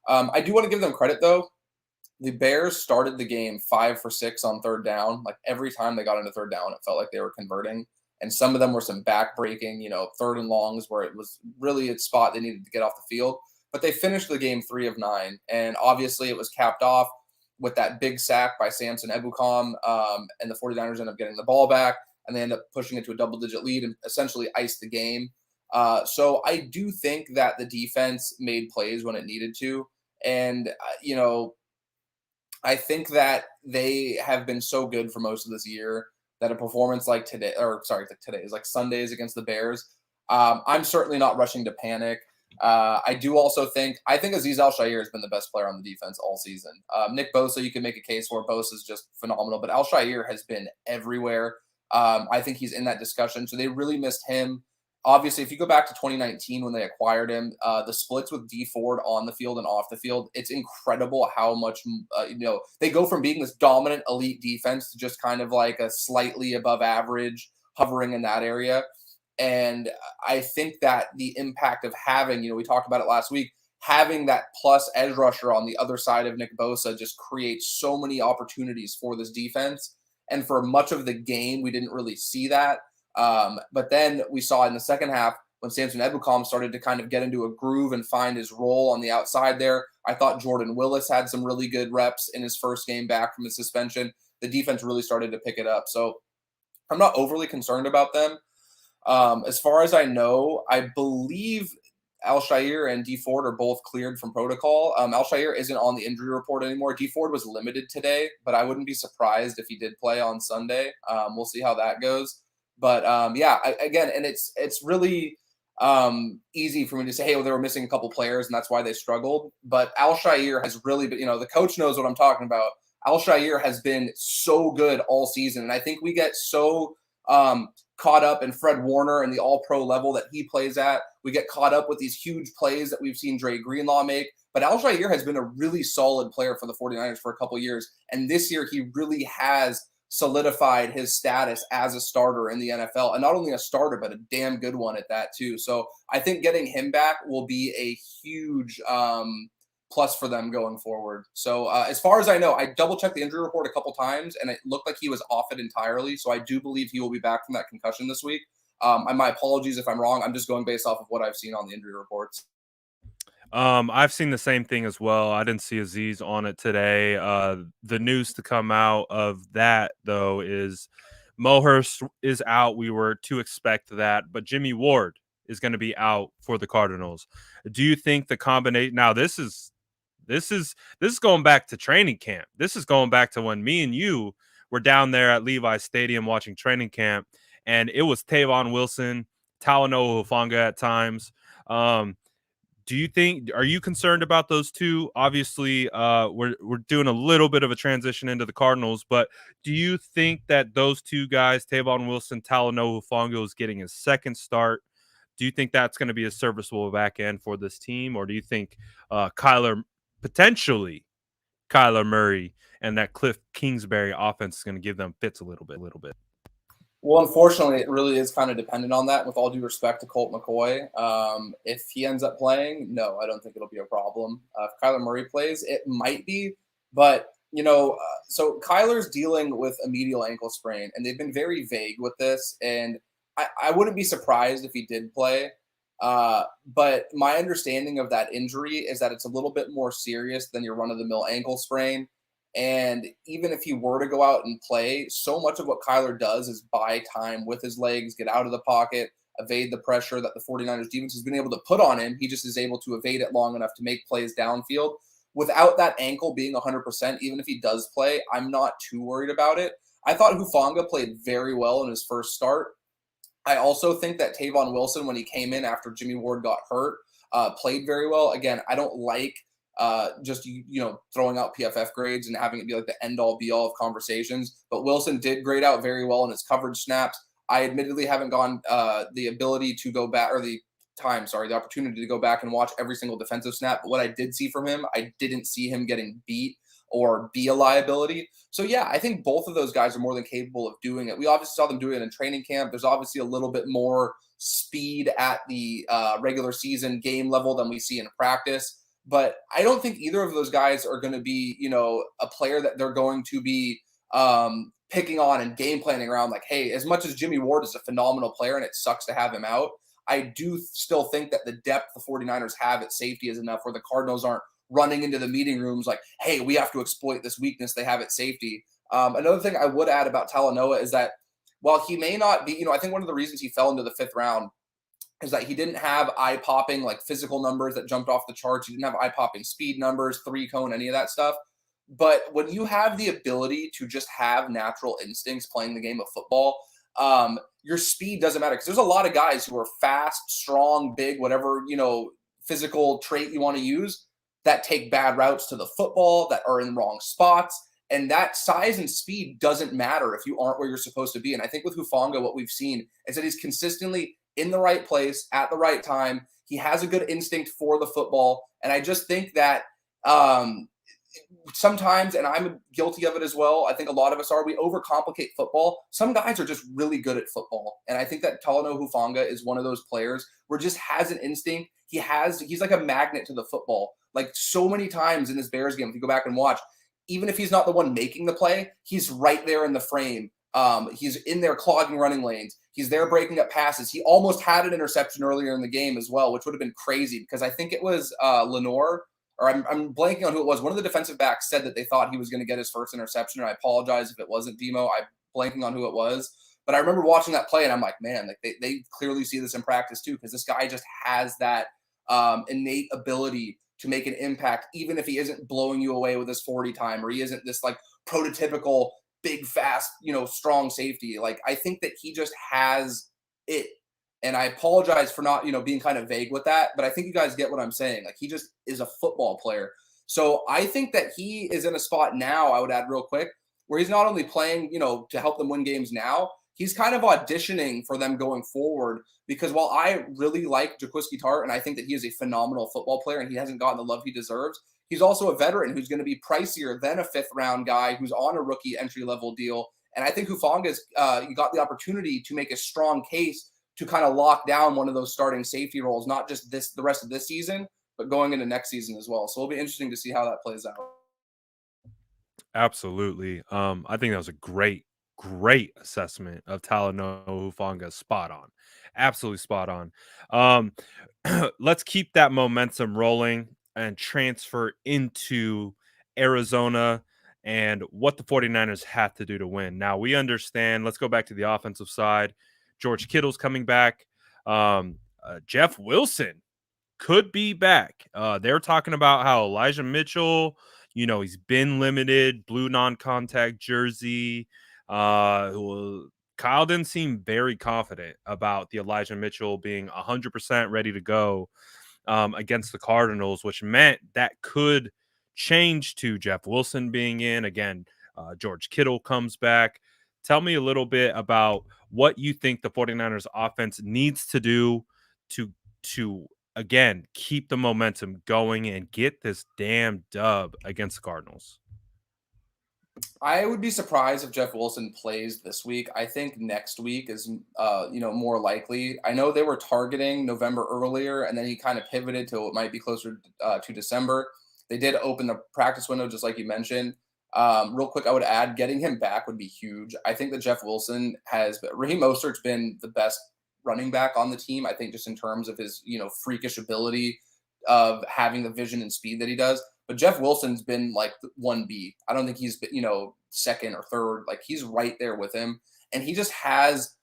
I do want to give them credit though. The Bears started the game 5 for 6 on third down. Like every time they got into third down, it felt like they were converting. And some of them were some back-breaking, third and longs where it was really a spot they needed to get off the field. But they finished the game 3 of 9. And obviously it was capped off with that big sack by Samson Ebukam. And the 49ers end up getting the ball back. And they end up pushing it to a double-digit lead and essentially iced the game. So I do think that the defense made plays when it needed to. And, I think that they have been so good for most of this year that a performance like today's like Sundays against the Bears, I'm certainly not rushing to panic. I think Aziz Al-Shaair has been the best player on the defense all season. Nick Bosa, you can make a case for. Bosa is just phenomenal, but Al-Shaair has been everywhere. I think he's in that discussion. So they really missed him. Obviously, if you go back to 2019 when they acquired him, the splits with D Ford on the field and off the field, it's incredible how much, they go from being this dominant elite defense to just kind of like a slightly above average hovering in that area. And I think that the impact of having, we talked about it last week, having that plus edge rusher on the other side of Nick Bosa just creates so many opportunities for this defense. And for much of the game, we didn't really see that. But then we saw in the second half when Samson Ebukam started to kind of get into a groove and find his role on the outside there. I thought Jordan Willis had some really good reps in his first game back from his suspension. The defense really started to pick it up. So I'm not overly concerned about them. As far as I know, I believe Al-Shaair and D Ford are both cleared from protocol. Al-Shaair isn't on the injury report anymore. D Ford was limited today, but I wouldn't be surprised if he did play on Sunday. We'll see how that goes. But yeah, again, and it's really easy for me to say, hey, well, they were missing a couple players and that's why they struggled. But Al-Shaair has really been, the coach knows what I'm talking about. Al-Shaair has been so good all season, and I think we get so caught up in Fred Warner and the all-pro level that he plays at. We get caught up with these huge plays that we've seen Dre Greenlaw make. But Al-Shaair has been a really solid player for the 49ers for a couple years. And this year he really has solidified his status as a starter in the NFL. And not only a starter, but a damn good one at that too. So I think getting him back will be a huge plus for them going forward. So as far as I know, I double-checked the injury report a couple times, and it looked like he was off it entirely. So I do believe he will be back from that concussion this week. My apologies if I'm wrong. I'm just going based off of what I've seen on the injury reports. I've seen the same thing as well. I didn't see Aziz on it today. The news to come out of that, though, is Mohurst is out. We were to expect that, but Jimmy Ward is going to be out for the Cardinals. Do you think the combination? Now, this is going back to training camp. This is going back to when me and you were down there at Levi Stadium watching training camp, and it was Tavon Wilson, Talanoa Hufanga at times. Are you concerned about those two? Obviously, we're doing a little bit of a transition into the Cardinals, but do you think that those two guys, Tavon Wilson, Talanoa Hufanga, is getting his second start? Do you think that's going to be a serviceable back end for this team, or do you think potentially Kyler Murray and that Cliff Kingsbury offense is going to give them fits a little bit? Well, unfortunately, it really is kind of dependent on that. With all due respect to Colt McCoy, if he ends up playing, no, I don't think it'll be a problem. If Kyler Murray plays, it might be. But, so Kyler's dealing with a medial ankle sprain, and they've been very vague with this. And I wouldn't be surprised if he did play. But my understanding of that injury is that it's a little bit more serious than your run-of-the-mill ankle sprain. And even if he were to go out and play, so much of what Kyler does is buy time with his legs, get out of the pocket, evade the pressure that the 49ers defense has been able to put on him. He just is able to evade it long enough to make plays downfield. Without that ankle being 100%, even if he does play, I'm not too worried about it. I thought Hufanga played very well in his first start. I also think that Tavon Wilson, when he came in after Jimmy Ward got hurt, played very well. Again, I don't like just throwing out PFF grades and having it be like the end all be all of conversations. But Wilson did grade out very well in his coverage snaps. I admittedly haven't gone the ability to go back, or the opportunity to go back and watch every single defensive snap. But what I did see from him, I didn't see him getting beat or be a liability. So yeah, I think both of those guys are more than capable of doing it. We obviously saw them do it in training camp. There's obviously a little bit more speed at the regular season game level than we see in practice. But I don't think either of those guys are going to be, a player that they're going to be picking on and game planning around. Like, hey, as much as Jimmy Ward is a phenomenal player and it sucks to have him out, I do still think that the depth the 49ers have at safety is enough where the Cardinals aren't running into the meeting rooms like, hey, we have to exploit this weakness they have at safety. Another thing I would add about Talanoa is that while he may not be, I think one of the reasons he fell into the 5th round is that he didn't have eye-popping, like physical numbers that jumped off the charts. He didn't have eye-popping speed numbers, 3-cone, any of that stuff. But when you have the ability to just have natural instincts playing the game of football, your speed doesn't matter. Because there's a lot of guys who are fast, strong, big, whatever, physical trait you want to use, that take bad routes to the football, that are in wrong spots. And that size and speed doesn't matter if you aren't where you're supposed to be. And I think with Hufanga, what we've seen is that he's consistently in the right place at the right time. He has a good instinct for the football. And I just think that sometimes, and I'm guilty of it as well, I think a lot of us are, we overcomplicate football. Some guys are just really good at football. And I think that Talanoa Hufanga is one of those players where just has an instinct. He's like a magnet to the football. Like so many times in this Bears game, if you go back and watch, even if he's not the one making the play, he's right there in the frame. He's in there clogging running lanes. He's there breaking up passes. He almost had an interception earlier in the game as well, which would have been crazy because I think it was Lenore, or I'm blanking on who it was. One of the defensive backs said that they thought he was going to get his first interception, and I apologize if it wasn't Demo. I'm blanking on who it was. But I remember watching that play and I'm like, man, like they clearly see this in practice too, because this guy just has that innate ability to make an impact, even if he isn't blowing you away with his 40 time, or he isn't this like prototypical big, fast, strong safety. Like, I think that he just has it. And I apologize for not, being kind of vague with that, but I think you guys get what I'm saying. Like, he just is a football player. So I think that he is in a spot now, I would add real quick, where he's not only playing, to help them win games now, he's kind of auditioning for them going forward. Because while I really like Jaquiski Tartt, and I think that he is a phenomenal football player and he hasn't gotten the love he deserves, he's also a veteran who's going to be pricier than a fifth-round guy who's on a rookie entry-level deal. And I think Hufanga's got the opportunity to make a strong case to kind of lock down one of those starting safety roles, not just the rest of this season, but going into next season as well. So it'll be interesting to see how that plays out. Absolutely. I think that was a great assessment of Talanoa Hufanga. Spot on. Absolutely spot on. Um, let's keep that momentum rolling and transfer into Arizona and what the 49ers have to do to win. Now, we understand. Let's go back to the offensive side. George Kittle's coming back. Jeff Wilson could be back. They're talking about how Elijah Mitchell, he's been limited, blue non-contact jersey. Kyle didn't seem very confident about the Elijah Mitchell being 100% ready to go against the Cardinals, which meant that could change to Jeff Wilson being in. Again, George Kittle comes back. Tell me a little bit about what you think the 49ers offense needs to do to again keep the momentum going and get this damn dub against the Cardinals. I would be surprised if Jeff Wilson plays this week. I think next week is, more likely. I know they were targeting November earlier, and then he kind of pivoted to what might be closer to December. They did open the practice window, just like you mentioned. Real quick, I would add getting him back would be huge. I think that Jeff Wilson Raheem Mostert's been the best running back on the team. I think just in terms of his, freakish ability of having the vision and speed that he does. But Jeff Wilson's been like 1B. I don't think he's, second or third. Like, he's right there with him. And he just has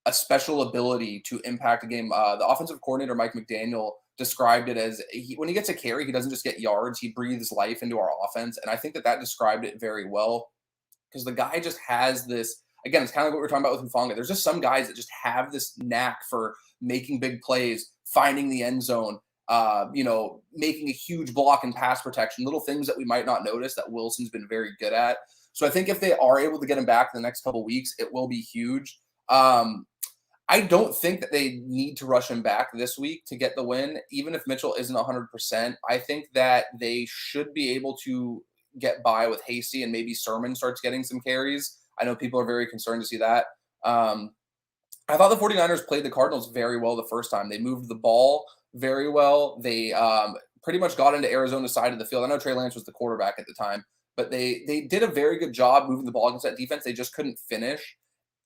a special ability to impact a game. The offensive coordinator, Mike McDaniel, described it as when he gets a carry, he doesn't just get yards. He breathes life into our offense. And I think that described it very well, because the guy just has this, again, it's kind of like what we were talking about with Hufanga. There's just some guys that just have this knack for making big plays, finding the end zone, making a huge block and pass protection, little things that we might not notice that Wilson's been very good at. So I think if they are able to get him back in the next couple of weeks, it will be huge. I don't think that they need to rush him back this week to get the win, even if Mitchell isn't 100%. I think that they should be able to get by with Hasty, and maybe Sermon starts getting some carries. I know people are very concerned to see that. I thought the 49ers played the Cardinals very well the first time. They moved the ball very well. They pretty much got into Arizona's side of the field. I know Trey Lance was the quarterback at the time, but they did a very good job moving the ball against that defense. They just couldn't finish.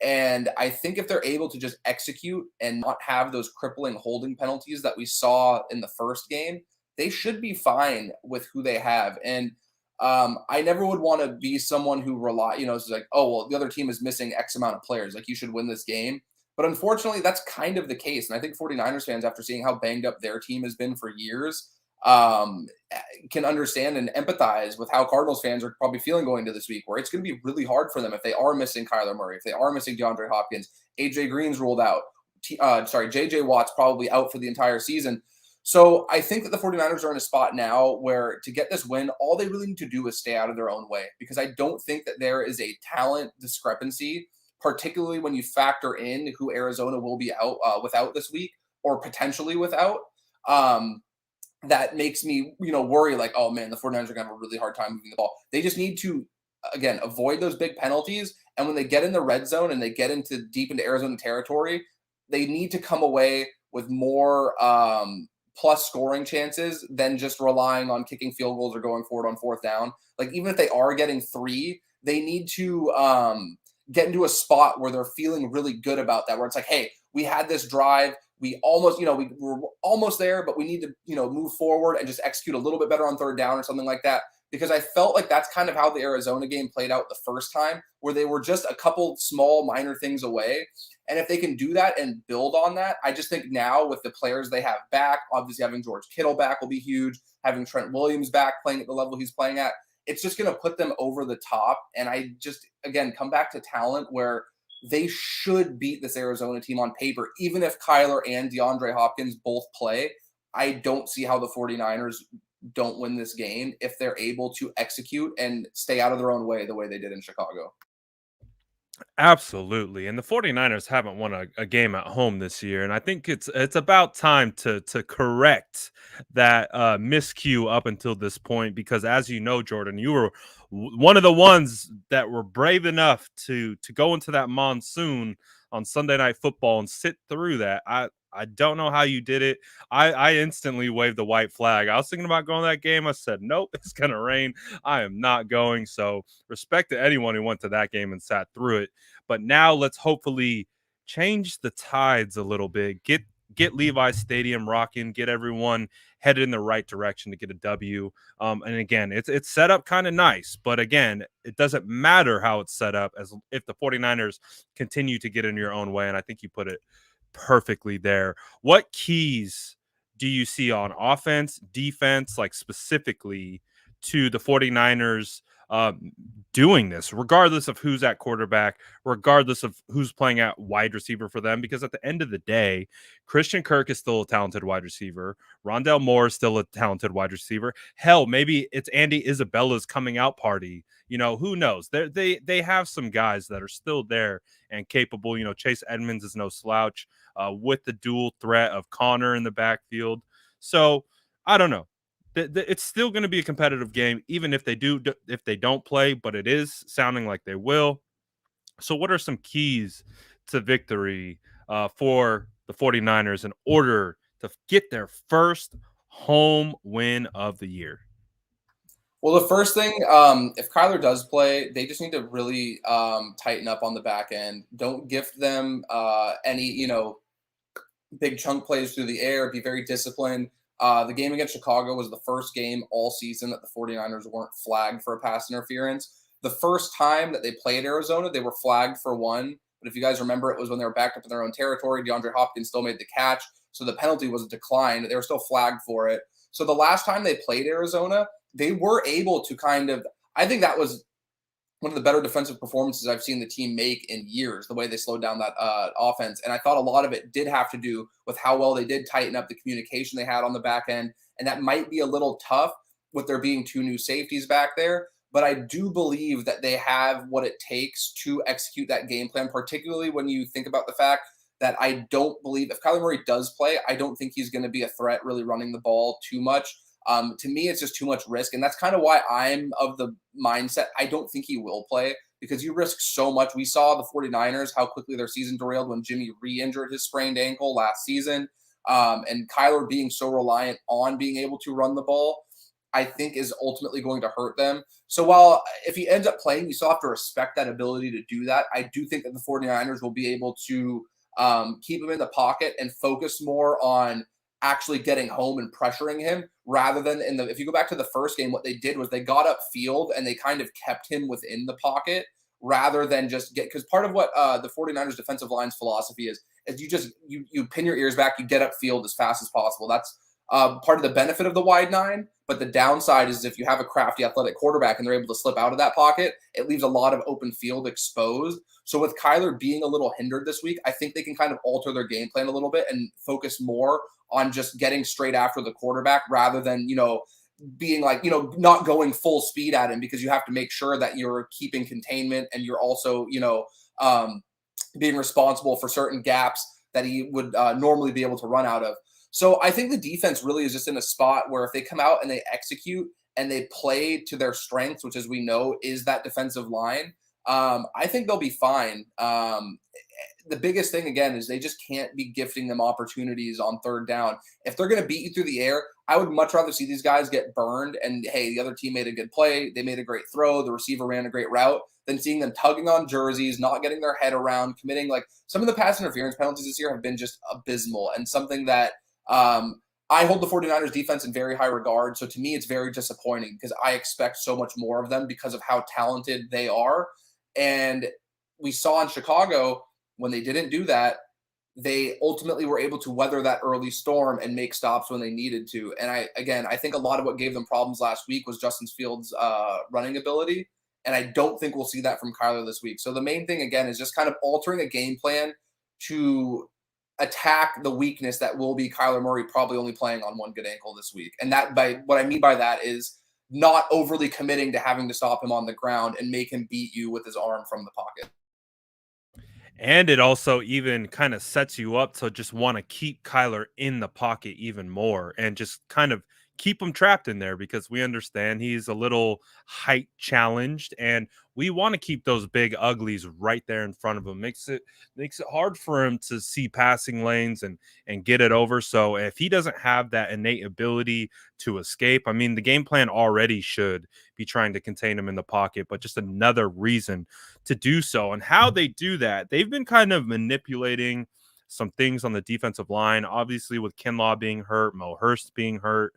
And I think if they're able to just execute and not have those crippling holding penalties that we saw in the first game, they should be fine with who they have. And I never would want to be someone who it's like, oh, well, the other team is missing X amount of players. Like, you should win this game. But unfortunately, that's kind of the case. And I think 49ers fans, after seeing how banged up their team has been for years, can understand and empathize with how Cardinals fans are probably feeling going to this week, where it's going to be really hard for them if they are missing Kyler Murray, if they are missing DeAndre Hopkins, AJ Green's ruled out. JJ Watt's probably out for the entire season. So I think that the 49ers are in a spot now where to get this win, all they really need to do is stay out of their own way, because I don't think that there is a talent discrepancy, particularly when you factor in who Arizona will be out without this week, or potentially without. That makes me, worry like, oh man, the 49ers are going to have a really hard time moving the ball. They just need to, again, avoid those big penalties. And when they get in the red zone and they get deep into Arizona territory, they need to come away with more plus scoring chances than just relying on kicking field goals or going forward on fourth down. Like, even if they are getting 3, they need to get into a spot where they're feeling really good about that, where it's like, hey, we had this drive. We almost, we were almost there, but we need to, move forward and just execute a little bit better on third down or something like that. because I felt like that's kind of how the Arizona game played out the first time, where they were just a couple small minor things away. And if they can do that and build on that, I just think now with the players they have back, obviously having George Kittle back will be huge, having Trent Williams back playing at the level he's playing at, it's just going to put them over the top. And I just, again, come back to talent where they should beat this Arizona team on paper, even if Kyler and DeAndre Hopkins both play. I don't see how the 49ers don't win this game if they're able to execute and stay out of their own way the way they did in Chicago. Absolutely. And the 49ers haven't won a game at home this year. And I think it's about time to correct that miscue up until this point, because as you know, Jordan, you were one of the ones that were brave enough to go into that monsoon on Sunday Night Football and sit through that. I don't know how you did it. I instantly waved the white flag. I was thinking about going to that game. I said, nope, it's going to rain. I am not going. So respect to anyone who went to that game and sat through it. But now let's hopefully change the tides a little bit. Get Levi Stadium rocking. Get everyone headed in the right direction to get a W. And again, it's set up kind of nice. But again, it doesn't matter how it's set up as if the 49ers continue to get in your own way. And I think you put it perfectly there. What keys do you see on offense, defense, like specifically to the 49ers doing this, regardless of who's at quarterback, regardless of who's playing at wide receiver for them? Because at the end of the day, Christian Kirk is still a talented wide receiver. Rondale Moore is still a talented wide receiver. Hell, maybe it's Andy Isabella's coming out party. You know, who knows? They have some guys that are still there and capable. You know, Chase Edmonds is no slouch with the dual threat of Connor in the backfield. So I don't know. It's still going to be a competitive game, even if they don't play, but it is sounding like they will. So what are some keys to victory for the 49ers in order to get their first home win of the year? Well, the first thing, if Kyler does play, they just need to really tighten up on the back end. Don't gift them any, big chunk plays through the air. Be very disciplined. The game against Chicago was the first game all season that the 49ers weren't flagged for a pass interference. The first time that they played Arizona, they were flagged for one. But if you guys remember, it was when they were backed up in their own territory. DeAndre Hopkins still made the catch. So the penalty was declined. They were still flagged for it. So the last time they played Arizona, they were able to I think that was one of the better defensive performances I've seen the team make in years, the way they slowed down that offense. And I thought a lot of it did have to do with how well they did tighten up the communication they had on the back end. And that might be a little tough with there being two new safeties back there. But I do believe that they have what it takes to execute that game plan, particularly when you think about the fact that I don't believe if Kyler Murray does play, I don't think he's going to be a threat really running the ball too much. To me, it's just too much risk. And that's kind of why I'm of the mindset I don't think he will play, because you risk so much. We saw the 49ers, how quickly their season derailed when Jimmy re-injured his sprained ankle last season. And Kyler being so reliant on being able to run the ball, I think is ultimately going to hurt them. So while if he ends up playing, you still have to respect that ability to do that. I do think that the 49ers will be able to keep him in the pocket and focus more on actually getting home and pressuring him rather than if you go back to the first game, what they did was they got upfield and they kind of kept him within the pocket rather than just because part of what the 49ers defensive line's philosophy is you pin your ears back, you get upfield as fast as possible. That's part of the benefit of the wide nine. But the downside is if you have a crafty athletic quarterback and they're able to slip out of that pocket, it leaves a lot of open field exposed. So with Kyler being a little hindered this week, I think they can kind of alter their game plan a little bit and focus more on just getting straight after the quarterback rather than, being not going full speed at him, because you have to make sure that you're keeping containment and you're also, being responsible for certain gaps that he would normally be able to run out of. So I think the defense really is just in a spot where if they come out and they execute and they play to their strengths, which as we know is that defensive line, I think they'll be fine. The biggest thing, again, is they just can't be gifting them opportunities on third down. If they're going to beat you through the air, I would much rather see these guys get burned and, hey, the other team made a good play, they made a great throw, the receiver ran a great route, than seeing them tugging on jerseys, not getting their head around, committing some of the pass interference penalties this year have been just abysmal and something that I hold the 49ers defense in very high regard. So to me, it's very disappointing because I expect so much more of them because of how talented they are. And we saw in Chicago when they didn't do that, they ultimately were able to weather that early storm and make stops when they needed to. And I think a lot of what gave them problems last week was Justin Fields' running ability. And I don't think we'll see that from Kyler this week. So the main thing, again, is just kind of altering a game plan to attack the weakness that will be Kyler Murray probably only playing on one good ankle this week. And that, by what I mean by that, is not overly committing to having to stop him on the ground and make him beat you with his arm from the pocket. And it also even kind of sets you up to just want to keep Kyler in the pocket even more and just kind of keep him trapped in there because we understand he's a little height challenged and we want to keep those big uglies right there in front of him. Makes it hard for him to see passing lanes and get it over. So if he doesn't have that innate ability to escape, I mean the game plan already should be trying to contain him in the pocket, but just another reason to do so. And how they do that, they've been kind of manipulating some things on the defensive line, obviously with Kinlaw being hurt, Mo Hurst being hurt.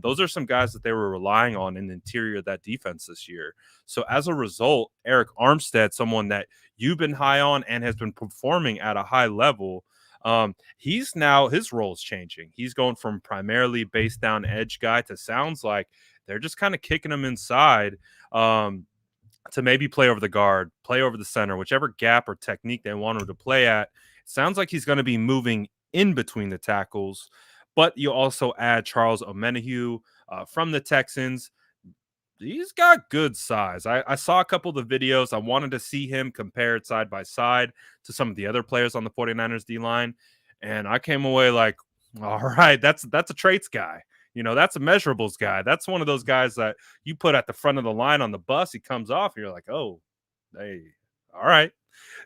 Those are some guys that they were relying on in the interior of that defense this year. So as a result, Eric Armstead, someone that you've been high on and has been performing at a high level, he's now, his role is changing. He's going from primarily base down edge guy to sounds like they're just kind of kicking him inside. To maybe play over the guard, play over the center, whichever gap or technique they want him to play at. It sounds like he's going to be moving in between the tackles, but you also add Charles Omenihu from the Texans. He's got good size. I saw a couple of the videos. I wanted to see him compared side by side to some of the other players on the 49ers D-line, and I came away like, all right, that's a traits guy. That's a measurables guy. That's one of those guys that you put at the front of the line on the bus. He comes off, and you're like, oh, hey, all right.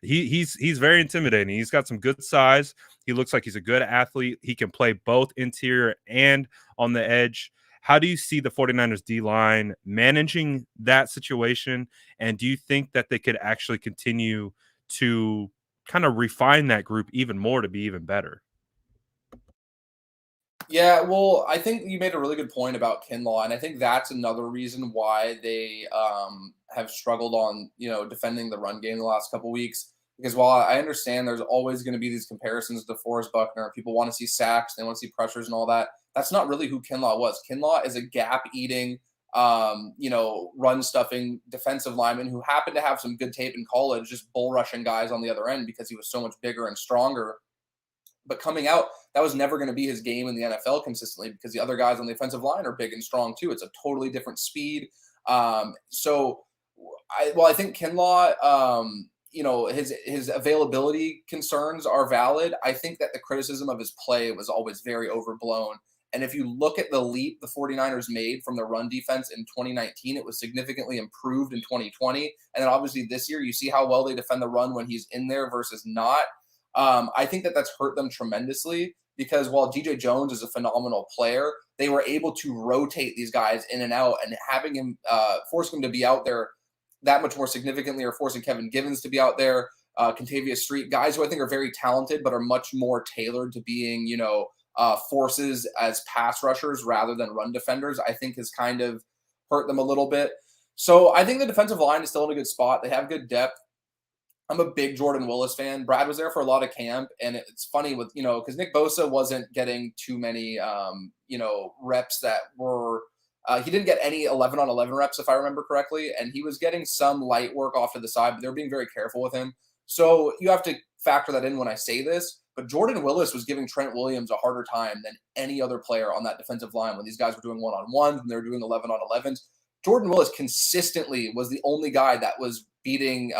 He's very intimidating. He's got some good size. He looks like he's a good athlete. He can play both interior and on the edge. How do you see the 49ers D-line managing that situation? And do you think that they could actually continue to kind of refine that group even more to be even better? Yeah, well, I think you made a really good point about Kinlaw, and I think that's another reason why they have struggled on defending the run game the last couple weeks. Because while I understand there's always going to be these comparisons to Forrest Buckner, people want to see sacks, they want to see pressures and all that. That's not really who Kinlaw was. Kinlaw is a gap eating, run stuffing defensive lineman who happened to have some good tape in college, just bull rushing guys on the other end because he was so much bigger and stronger. But coming out, that was never going to be his game in the NFL consistently because the other guys on the offensive line are big and strong too. It's a totally different speed. I think Kinlaw, his availability concerns are valid. I think that the criticism of his play was always very overblown. And if you look at the leap the 49ers made from the run defense in 2019, it was significantly improved in 2020. And then obviously this year, you see how well they defend the run when he's in there versus not. I think that that's hurt them tremendously because while DJ Jones is a phenomenal player, they were able to rotate these guys in and out, and having him forcing him to be out there that much more significantly, or forcing Kevin Givens to be out there, Contavious Street, guys who I think are very talented but are much more tailored to being forces as pass rushers rather than run defenders, I think has kind of hurt them a little bit. So I think the defensive line is still in a good spot. They have good depth. I'm a big Jordan Willis fan. Brad was there for a lot of camp, and it's funny with because Nick Bosa wasn't getting too many reps that were he didn't get any 11 on 11 reps if I remember correctly, and he was getting some light work off to the side, but they're being very careful with him. So you have to factor that in when I say this. But Jordan Willis was giving Trent Williams a harder time than any other player on that defensive line when these guys were doing one-on-ones and they were doing 11 on 11s. Jordan Willis consistently was the only guy that was beating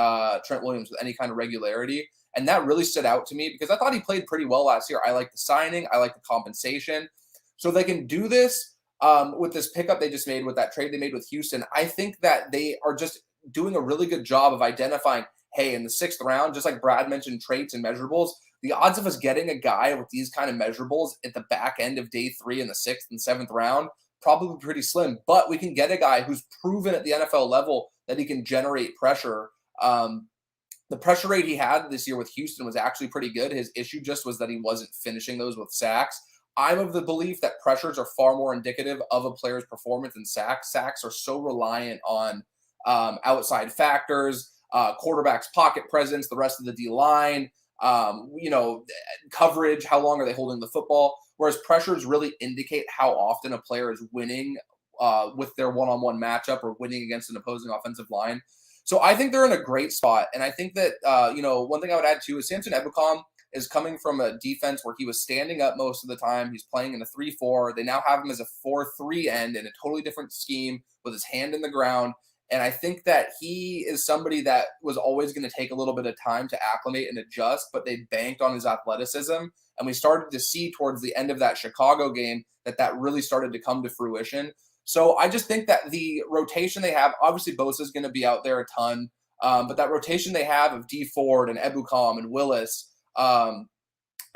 Trent Williams with any kind of regularity. And that really stood out to me because I thought he played pretty well last year. I like the signing. I like the compensation. So they can do this with this pickup they just made with that trade they made with Houston. I think that they are just doing a really good job of identifying, hey, in the 6th round, just like Brad mentioned, traits and measurables, the odds of us getting a guy with these kind of measurables at the back end of day 3 in the 6th and 7th round probably pretty slim, but we can get a guy who's proven at the NFL level that he can generate pressure. The pressure rate he had this year with Houston was actually pretty good. His issue just was that he wasn't finishing those with sacks. I'm of the belief that pressures are far more indicative of a player's performance than sacks. Sacks are so reliant on outside factors, quarterback's pocket presence, the rest of the D line, coverage, how long are they holding the football? Whereas pressures really indicate how often a player is winning with their one-on-one matchup or winning against an opposing offensive line. So I think they're in a great spot. And I think that, one thing I would add too is Samson Ebukam is coming from a defense where he was standing up most of the time. He's playing in a 3-4. They now have him as a 4-3 end in a totally different scheme with his hand in the ground. And I think that he is somebody that was always going to take a little bit of time to acclimate and adjust, but they banked on his athleticism. And we started to see towards the end of that Chicago game that really started to come to fruition. So I just think that the rotation they have, obviously Bosa is going to be out there a ton, but that rotation they have of D Ford and Ebukam and Willis, and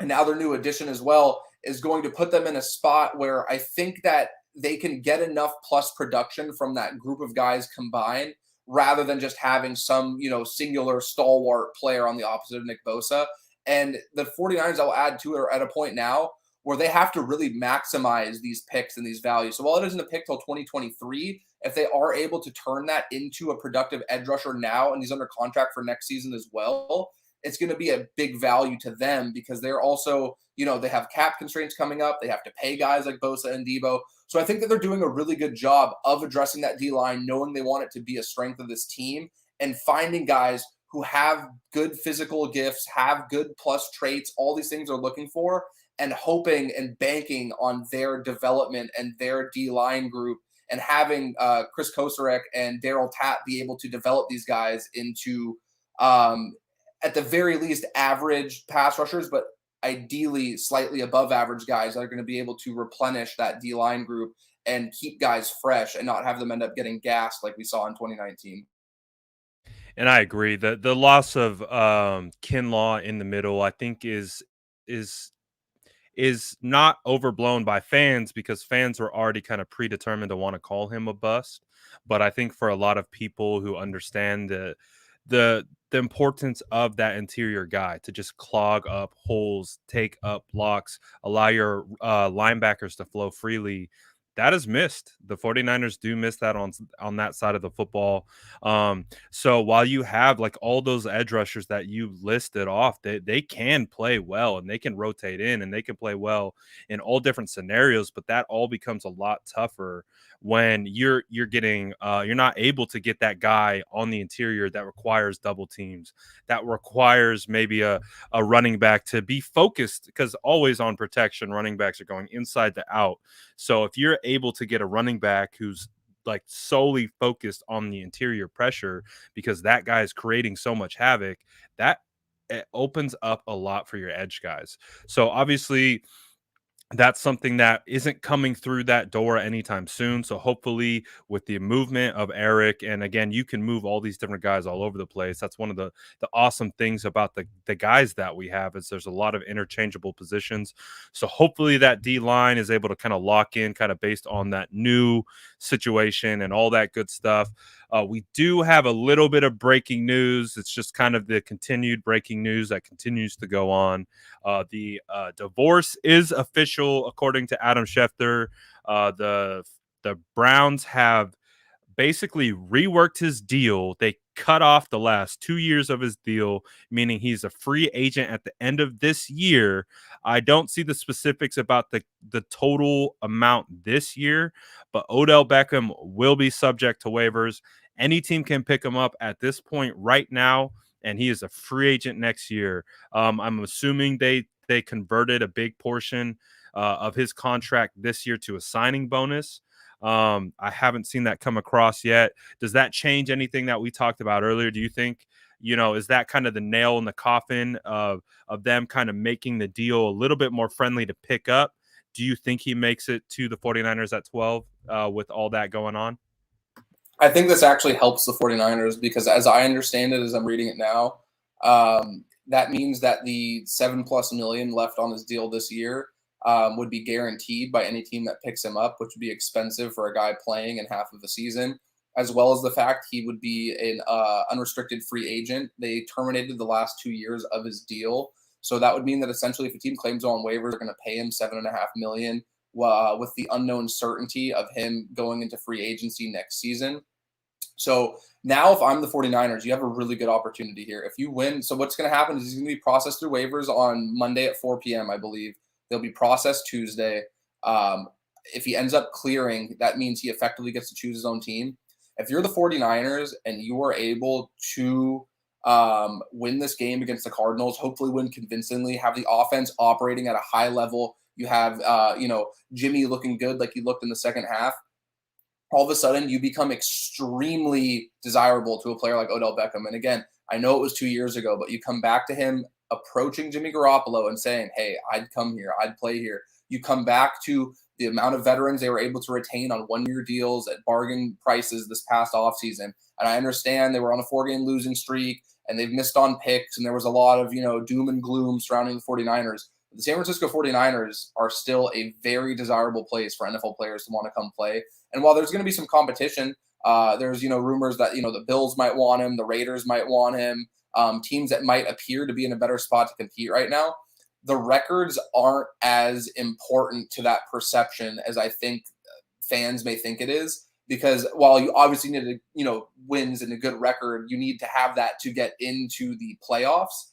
now their new addition as well, is going to put them in a spot where I think that they can get enough plus production from that group of guys combined rather than just having some, singular stalwart player on the opposite of Nick Bosa. And the 49ers, I'll add to it, are at a point now where they have to really maximize these picks and these values. So while it isn't a pick till 2023, if they are able to turn that into a productive edge rusher now, and he's under contract for next season as well, it's going to be a big value to them because they're also, they have cap constraints coming up. They have to pay guys like Bosa and Debo. So I think that they're doing a really good job of addressing that D-line, knowing they want it to be a strength of this team, and finding guys who have good physical gifts, have good plus traits, all these things they're looking for, and hoping and banking on their development and their D-line group, and having Chris Kosarek and Daryl Tapp be able to develop these guys into, at the very least, average pass rushers, but ideally slightly above average guys that are going to be able to replenish that D-line group and keep guys fresh and not have them end up getting gassed like we saw in 2019. And I agree that the loss of Kinlaw in the middle, I think, is not overblown by fans because fans were already kind of predetermined to want to call him a bust. But I think for a lot of people who understand the importance of that interior guy to just clog up holes, take up blocks, allow your linebackers to flow freely, that is missed. The 49ers do miss that on that side of the football. So while you have like all those edge rushers that you listed off, they can play well and they can rotate in and they can play well in all different scenarios, but that all becomes a lot tougher when you're getting you're not able to get that guy on the interior that requires double teams, that requires maybe a running back to be focused, because always on protection, running backs are going inside to out. So if you're able to get a running back who's like solely focused on the interior pressure because that guy is creating so much havoc, that it opens up a lot for your edge guys. So obviously that's something that isn't coming through that door anytime soon. So hopefully with the movement of Eric, and again, you can move all these different guys all over the place. That's one of the awesome things about the guys that we have is there's a lot of interchangeable positions. So hopefully that D line is able to kind of lock in kind of based on that new situation and all that good stuff. We do have a little bit of breaking news. It's just kind of the continued breaking news that continues to go on. The divorce is official, according to Adam Schefter. The Browns have basically reworked his deal. They cut off the last 2 years of his deal, meaning he's a free agent at the end of this year. I don't see the specifics about the total amount this year, but Odell Beckham will be subject to waivers. Any team can pick him up at this point right now, and he is a free agent next year. I'm assuming they converted a big portion of his contract this year to a signing bonus. I haven't seen that come across yet. Does that change anything that we talked about earlier? Do you think, is that kind of the nail in the coffin of them kind of making the deal a little bit more friendly to pick up? Do you think he makes it to the 49ers at 12 with all that going on? I think this actually helps the 49ers because as I understand it, as I'm reading it now, that means that the $7+ million left on his deal this year would be guaranteed by any team that picks him up, which would be expensive for a guy playing in half of the season, as well as the fact he would be an unrestricted free agent. They terminated the last 2 years of his deal. So that would mean that essentially if a team claims him on waivers, they're going to pay him $7.5 million with the unknown certainty of him going into free agency next season. So now if I'm the 49ers, you have a really good opportunity here. If you win, so what's going to happen is he's going to be processed through waivers on Monday at 4 p.m., I believe. They'll be processed Tuesday. If he ends up clearing, that means he effectively gets to choose his own team. If you're the 49ers and you are able to win this game against the Cardinals, hopefully win convincingly, have the offense operating at a high level, you have, Jimmy looking good like he looked in the second half, all of a sudden you become extremely desirable to a player like Odell Beckham. And again, I know it was 2 years ago, but you come back to him approaching Jimmy Garoppolo and saying, hey, I'd come here, I'd play here. You come back to the amount of veterans they were able to retain on one-year deals at bargain prices this past offseason. And I understand they were on a 4-game losing streak and they've missed on picks and there was a lot of, doom and gloom surrounding the 49ers. The San Francisco 49ers are still a very desirable place for NFL players to want to come play. And while there's going to be some competition, there's, rumors that, the Bills might want him, the Raiders might want him, teams that might appear to be in a better spot to compete right now. The records aren't as important to that perception as I think fans may think it is, because while you obviously need wins and a good record, you need to have that to get into the playoffs.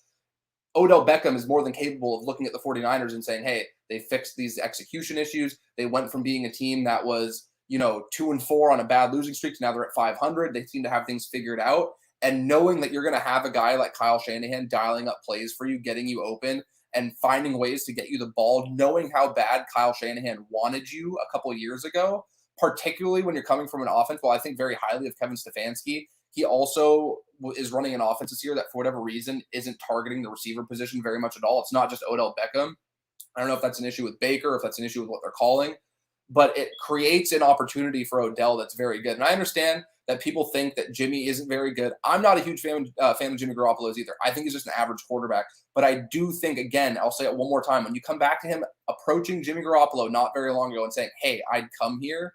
Odell Beckham is more than capable of looking at the 49ers and saying, hey, they fixed these execution issues. They went from being a team that was, 2-4 on a bad losing streak to now they're at 500. They seem to have things figured out. And knowing that you're going to have a guy like Kyle Shanahan dialing up plays for you, getting you open, and finding ways to get you the ball, knowing how bad Kyle Shanahan wanted you a couple of years ago, particularly when you're coming from an offense. Well, I think very highly of Kevin Stefanski. He also is running an offense this year that, for whatever reason, isn't targeting the receiver position very much at all. It's not just Odell Beckham. I don't know if that's an issue with Baker, if that's an issue with what they're calling, but it creates an opportunity for Odell that's very good. And I understand that people think that Jimmy isn't very good. I'm not a huge fan of Jimmy Garoppolo's either. I think he's just an average quarterback. But I do think, again, I'll say it one more time, when you come back to him approaching Jimmy Garoppolo not very long ago and saying, hey, I'd come here,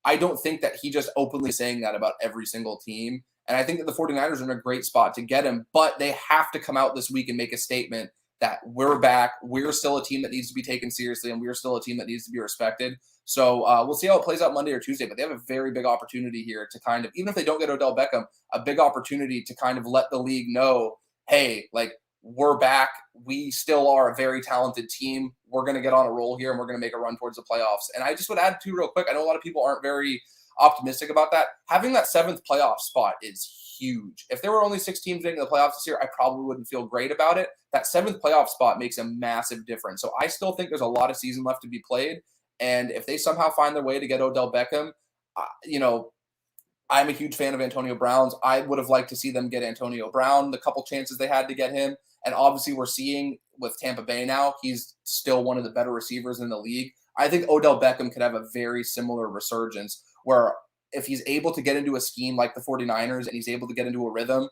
I don't think that he just openly saying that about every single team. And I think that the 49ers are in a great spot to get him, but they have to come out this week and make a statement that we're back, we're still a team that needs to be taken seriously, and we're still a team that needs to be respected. So we'll see how it plays out Monday or Tuesday, but they have a very big opportunity here to kind of, even if they don't get Odell Beckham, a big opportunity to kind of let the league know, hey, like, we're back. We still are a very talented team. We're going to get on a roll here, and we're going to make a run towards the playoffs. And I just would add too real quick, I know a lot of people aren't very optimistic about that. Having that 7th playoff spot is huge. If there were only 6 teams making the playoffs this year, I probably wouldn't feel great about it. That 7th playoff spot makes a massive difference. So I still think there's a lot of season left to be played. And if they somehow find their way to get Odell Beckham, I'm a huge fan of Antonio Brown's. I would have liked to see them get Antonio Brown, the couple chances they had to get him. And obviously we're seeing with Tampa Bay now, he's still one of the better receivers in the league. I think Odell Beckham could have a very similar resurgence where if he's able to get into a scheme like the 49ers and he's able to get into a rhythm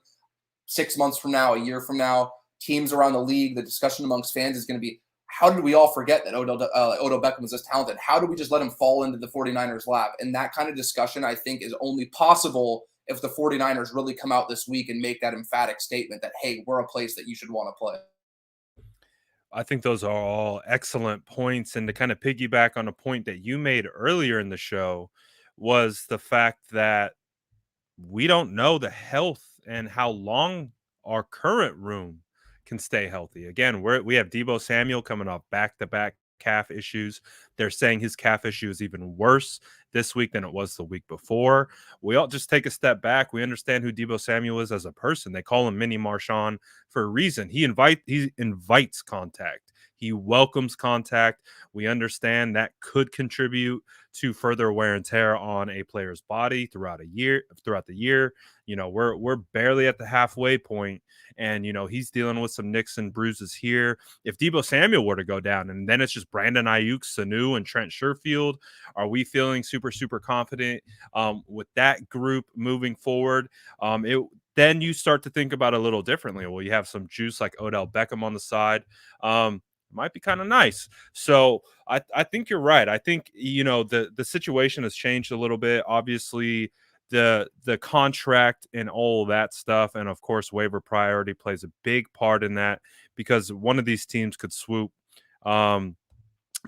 6 months from now, a year from now, teams around the league, the discussion amongst fans is going to be, how did we all forget that Odell Beckham was this talented? How did we just let him fall into the 49ers lap? And that kind of discussion, I think, is only possible if the 49ers really come out this week and make that emphatic statement that, hey, we're a place that you should want to play. I think those are all excellent points. And to kind of piggyback on a point that you made earlier in the show was the fact that we don't know the health and how long our current room can stay healthy. Again, we have Deebo Samuel coming off back-to-back calf issues. They're saying his calf issue is even worse this week than it was the week before. We all just take a step back. We understand who Deebo Samuel is as a person. They call him Mini Marshawn for a reason. He invites contact. He welcomes contact. We understand that could contribute to further wear and tear on a player's body throughout the year. We're barely at the halfway point, and he's dealing with some nicks and bruises here. If Deebo Samuel were to go down, and then it's just Brandon Aiyuk, Sanu, and Trent Sherfield, are we feeling super confident with that group moving forward? Then you start to think about it a little differently. Well, you have some juice like Odell Beckham on the side. Might be kind of nice. So I think you're right. I think, the situation has changed a little bit. Obviously, the contract and all that stuff, and of course waiver priority plays a big part in that, because one of these teams could swoop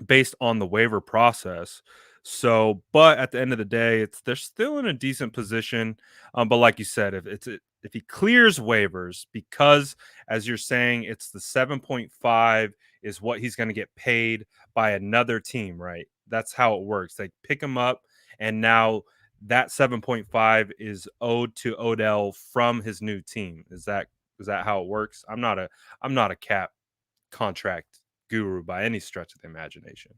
based on the waiver process. So, but at the end of the day, they're still in a decent position. But like you said, if he clears waivers, because as you're saying, it's the 7.5 is what he's going to get paid by another team, right? That's how it works. They pick him up, and now that 7.5 is owed to Odell from his new team. Is that how it works? I'm not a cap contract guru by any stretch of the imagination.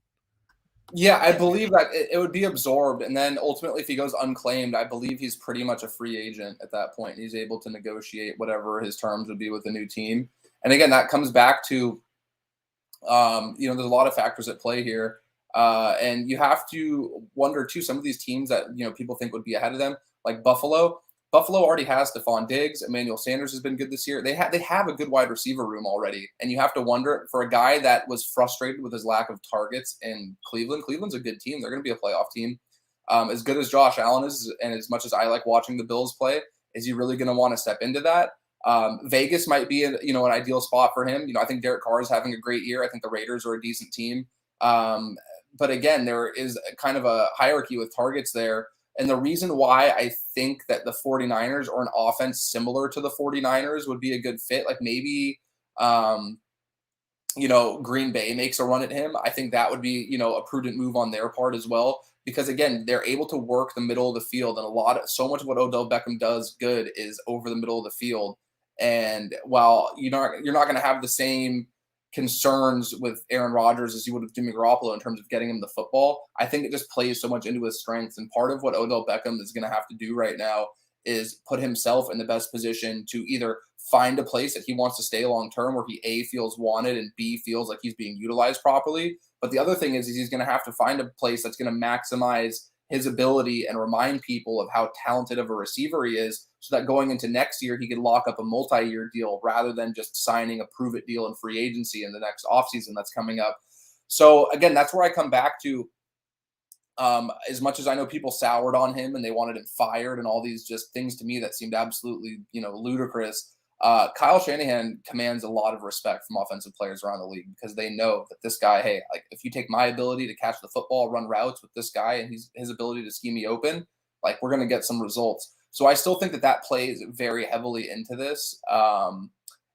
Yeah, I believe that it would be absorbed, and then ultimately, if he goes unclaimed, I believe he's pretty much a free agent at that point. He's able to negotiate whatever his terms would be with the new team. And again, that comes back to, there's a lot of factors at play here, and you have to wonder too. Some of these teams that people think would be ahead of them, like Buffalo. Buffalo already has Stephon Diggs. Emmanuel Sanders has been good this year. They have a good wide receiver room already. And you have to wonder, for a guy that was frustrated with his lack of targets in Cleveland, Cleveland's a good team. They're going to be a playoff team. As good as Josh Allen is, and as much as I like watching the Bills play, is he really going to want to step into that? Vegas might be an ideal spot for him. I think Derek Carr is having a great year. I think the Raiders are a decent team. But again, there is kind of a hierarchy with targets there. And the reason why I think that the 49ers or an offense similar to the 49ers would be a good fit, like maybe, Green Bay makes a run at him. I think that would be, a prudent move on their part as well. Because again, they're able to work the middle of the field, and so much of what Odell Beckham does good is over the middle of the field. And while you're not going to have the same concerns with Aaron Rodgers as you would with Jimmy Garoppolo in terms of getting him the football, I think it just plays so much into his strengths. And part of what Odell Beckham is going to have to do right now is put himself in the best position to either find a place that he wants to stay long term, where he A, feels wanted, and B, feels like he's being utilized properly. But the other thing is he's going to have to find a place that's going to maximize his ability and remind people of how talented of a receiver he is, so that going into next year, he could lock up a multi-year deal rather than just signing a prove-it deal in free agency in the next offseason that's coming up. So again, that's where I come back to, as much as I know people soured on him and they wanted him fired and all these just things to me that seemed absolutely, ludicrous. Kyle Shanahan commands a lot of respect from offensive players around the league, because they know that this guy, hey, like, if you take my ability to catch the football, run routes with this guy, and his ability to scheme me open, like, we're going to get some results. So I still think that plays very heavily into this.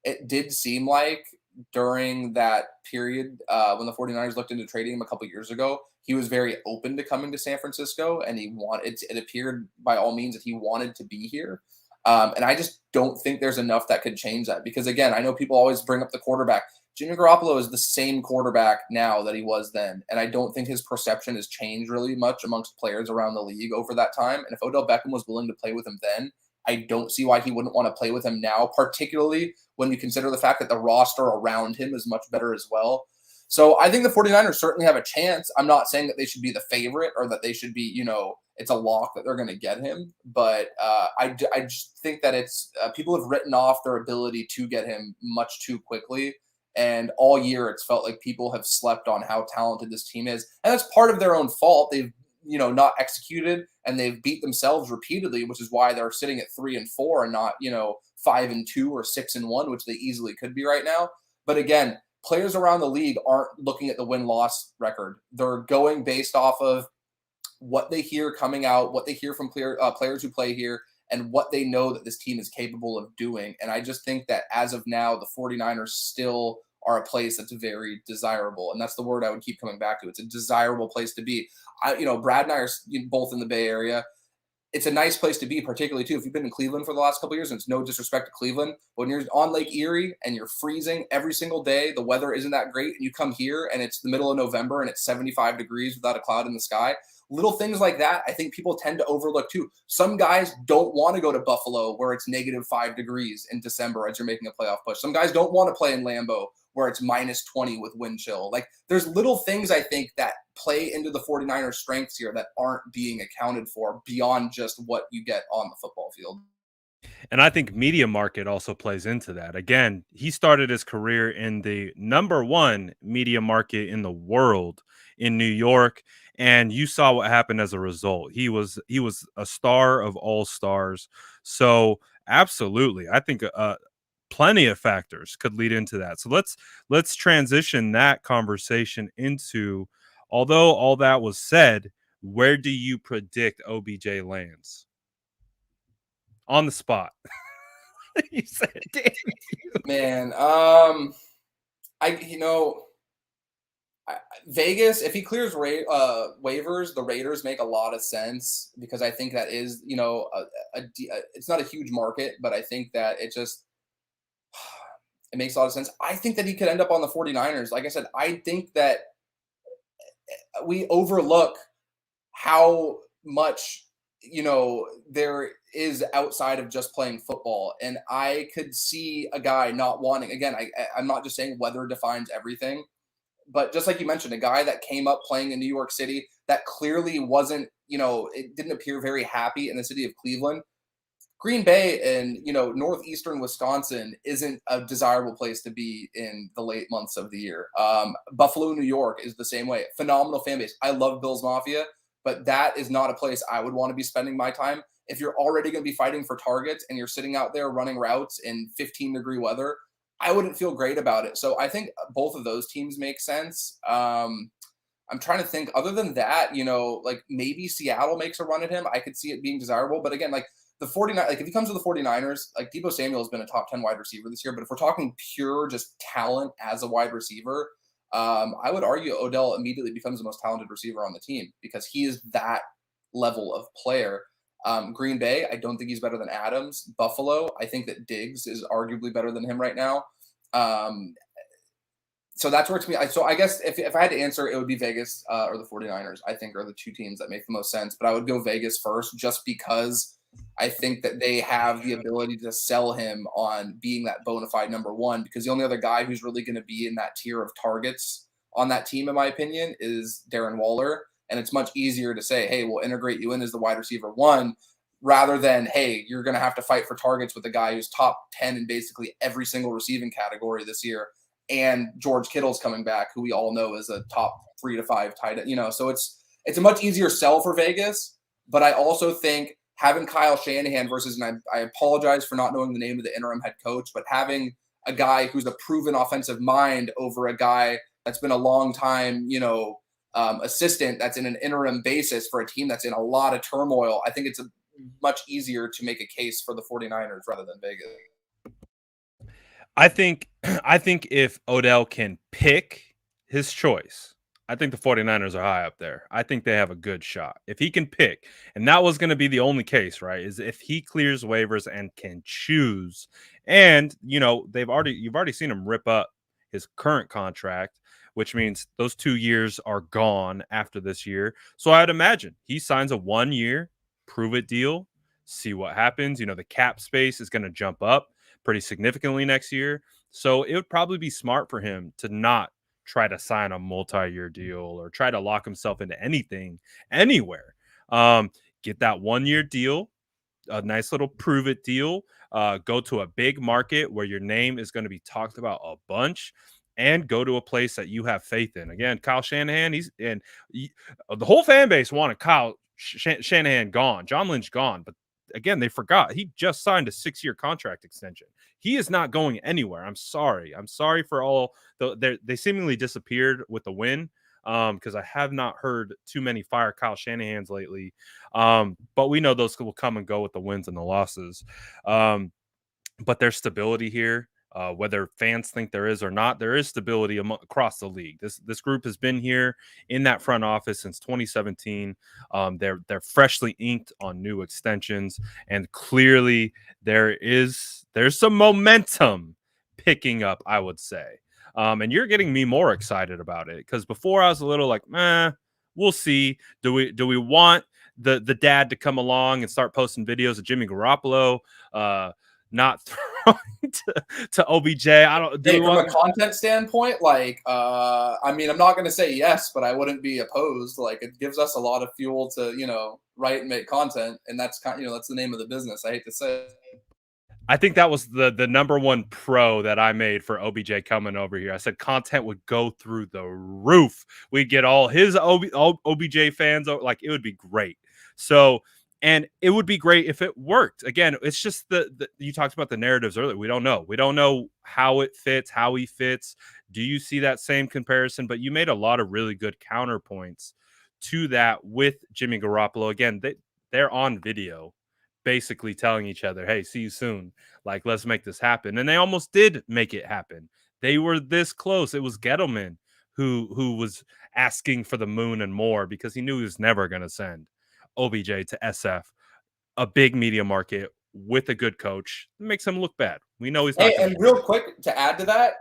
It did seem like during that period when the 49ers looked into trading him a couple years ago, he was very open to coming to San Francisco, and it appeared by all means that he wanted to be here. And I just don't think there's enough that could change that, because again, I know people always bring up the quarterback. Jimmy Garoppolo is the same quarterback now that he was then. And I don't think his perception has changed really much amongst players around the league over that time. And if Odell Beckham was willing to play with him then, I don't see why he wouldn't want to play with him now, particularly when you consider the fact that the roster around him is much better as well. So I think the 49ers certainly have a chance. I'm not saying that they should be the favorite or that they should be, it's a lock that they're going to get him. But I just think that it's people have written off their ability to get him much too quickly. And all year it's felt like people have slept on how talented this team is. And that's part of their own fault. They've, not executed, and they've beat themselves repeatedly, which is why they're sitting at 3-4 and not, 5-2 or 6-1, which they easily could be right now. But again, players around the league aren't looking at the win-loss record. They're going based off of what they hear coming out, what they hear from players who play here, and what they know that this team is capable of doing. And I just think that as of now, the 49ers still are a place that's very desirable. And that's the word I would keep coming back to. It's a desirable place to be. Brad and I are both in the Bay Area. It's a nice place to be, particularly too if you've been in Cleveland for the last couple of years. And it's no disrespect to Cleveland, but when you're on Lake Erie and you're freezing every single day, the weather isn't that great, and you come here and it's the middle of November and it's 75 degrees without a cloud in the sky. Little things like that, I think people tend to overlook too. Some guys don't want to go to Buffalo where it's -5 degrees in December as you're making a playoff push. Some guys don't want to play in Lambeau where it's -20 with wind chill. Like, there's little things I think that play into the 49ers' strengths here that aren't being accounted for beyond just what you get on the football field. And I think media market also plays into that. Again, he started his career in the #1 media market in the world in New York. and you saw what happened as a result. He was a star of all stars. So absolutely, I think plenty of factors could lead into that. So let's transition that conversation into, although all that was said, where do you predict OBJ lands? On the spot. You said, damn. Man, Vegas, if he clears waivers, the Raiders make a lot of sense because I think that is, it's not a huge market, but I think that it makes a lot of sense. I think that he could end up on the 49ers. Like I said, I think that we overlook how much, there is outside of just playing football. And I could see a guy not wanting, again, I'm not just saying weather defines everything, but just like you mentioned, a guy that came up playing in New York City that clearly wasn't, it didn't appear very happy in the city of Cleveland. Green Bay and, northeastern Wisconsin isn't a desirable place to be in the late months of the year. Buffalo, New York is the same way. Phenomenal fan base. I love Bills Mafia, but that is not a place I would want to be spending my time. If you're already going to be fighting for targets and you're sitting out there running routes in 15-degree weather, I wouldn't feel great about it. So I think both of those teams make sense. I'm trying to think, other than that, like maybe Seattle makes a run at him. I could see it being desirable. But again, like the 49, like if he comes to the 49ers, like Deebo Samuel has been a top 10 wide receiver this year. But if we're talking pure just talent as a wide receiver, I would argue Odell immediately becomes the most talented receiver on the team because he is that level of player. Green Bay, I don't think he's better than Adams. Buffalo, I think that Diggs is arguably better than him right now. So that's where to me. So I guess if I had to answer, it would be Vegas or the 49ers, I think, are the two teams that make the most sense. But I would go Vegas first just because I think that they have the ability to sell him on being that bona fide number one, because the only other guy who's really going to be in that tier of targets on that team, in my opinion, is Darren Waller. And it's much easier to say, hey, we'll integrate you in as the wide receiver one, rather than, hey, you're going to have to fight for targets with a guy who's top 10 in basically every single receiving category this year. And George Kittle's coming back, who we all know is a top 3 to 5 tight end. So it's a much easier sell for Vegas. But I also think having Kyle Shanahan versus, and I apologize for not knowing the name of the interim head coach, but having a guy who's a proven offensive mind over a guy that's been a long time, assistant that's in an interim basis for a team that's in a lot of turmoil, I think it's much easier to make a case for the 49ers rather than Vegas. I think if Odell can pick his choice, I think the 49ers are high up there. I think they have a good shot. If he can pick, and that was going to be the only case, right? Is if he clears waivers and can choose. And, you've already seen him rip up his current contract, which means those 2 years are gone after this year. So I'd imagine he signs a 1-year prove-it deal, see what happens. The cap space is going to jump up pretty significantly next year. So it would probably be smart for him to not try to sign a multi-year deal or try to lock himself into anything, anywhere. Get that 1-year deal, a nice little prove-it deal, go to a big market where your name is going to be talked about a bunch, and go to a place that you have faith in. Again, Kyle Shanahan, the whole fan base wanted Kyle Shanahan gone, John Lynch gone, but again, they forgot he just signed a 6-year contract extension. He is not going anywhere. I'm sorry for all they seemingly disappeared with the win, because I have not heard too many fire Kyle Shanahans lately. But we know those will come and go with the wins and the losses. But there's stability here. Whether fans think there is or not, there is stability across the league. This group has been here in that front office since 2017. They're freshly inked on new extensions, and clearly there's some momentum picking up, I would say. And you're getting me more excited about it, because before I was a little like, we'll see. Do we want the dad to come along and start posting videos of Jimmy Garoppolo not throwing to OBJ? I don't. From a content standpoint, I'm not going to say yes, but I wouldn't be opposed. Like, it gives us a lot of fuel to write and make content, and that's that's the name of the business. I hate to say it. I think that was the number one pro that I made for OBJ coming over here. I said content would go through the roof. We'd get all his all OBJ fans, like it would be great. So, and it would be great if it worked. Again, it's just the you talked about the narratives earlier. We don't know. We don't know how it fits, how he fits. Do you see that same comparison? But you made a lot of really good counterpoints to that with Jimmy Garoppolo. Again, they're on video basically telling each other, hey, see you soon. Like, let's make this happen. And they almost did make it happen. They were this close. It was Gettelman who was asking for the moon and more because he knew he was never going to send OBJ to SF, a big media market with a good coach. It makes him look bad. We know he's not. Hey, and real quick to add to that,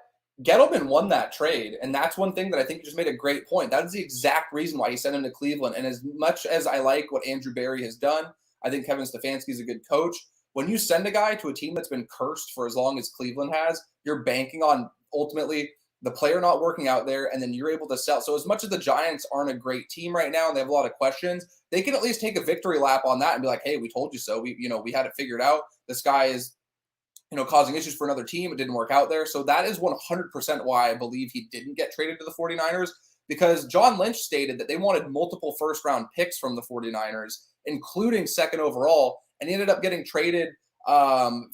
Gettelman won that trade, and that's one thing that I think you just made a great point. That is the exact reason why he sent him to Cleveland. And as much as I like what Andrew Berry has done, I think Kevin Stefanski is a good coach. When you send a guy to a team that's been cursed for as long as Cleveland has, you're banking on ultimately the player not working out there, and then you're able to sell. So as much as the Giants aren't a great team right now and they have a lot of questions, they can at least take a victory lap on that and be like, hey, we told you so. We had it figured out. This guy is causing issues for another team. It didn't work out there. So that is 100% why I believe he didn't get traded to the 49ers, because John Lynch stated that they wanted multiple first-round picks from the 49ers, including second overall, and he ended up getting traded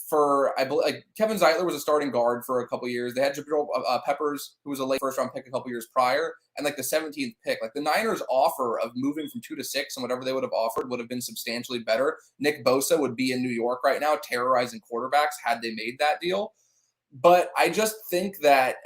for, I believe, Kevin Zeitler was a starting guard for a couple years. They had Jabril Peppers, who was a late first-round pick a couple years prior, and the 17th pick. The Niners' offer of moving from 2 to 6 and whatever they would have offered would have been substantially better. Nick Bosa would be in New York right now terrorizing quarterbacks had they made that deal. But I just think that,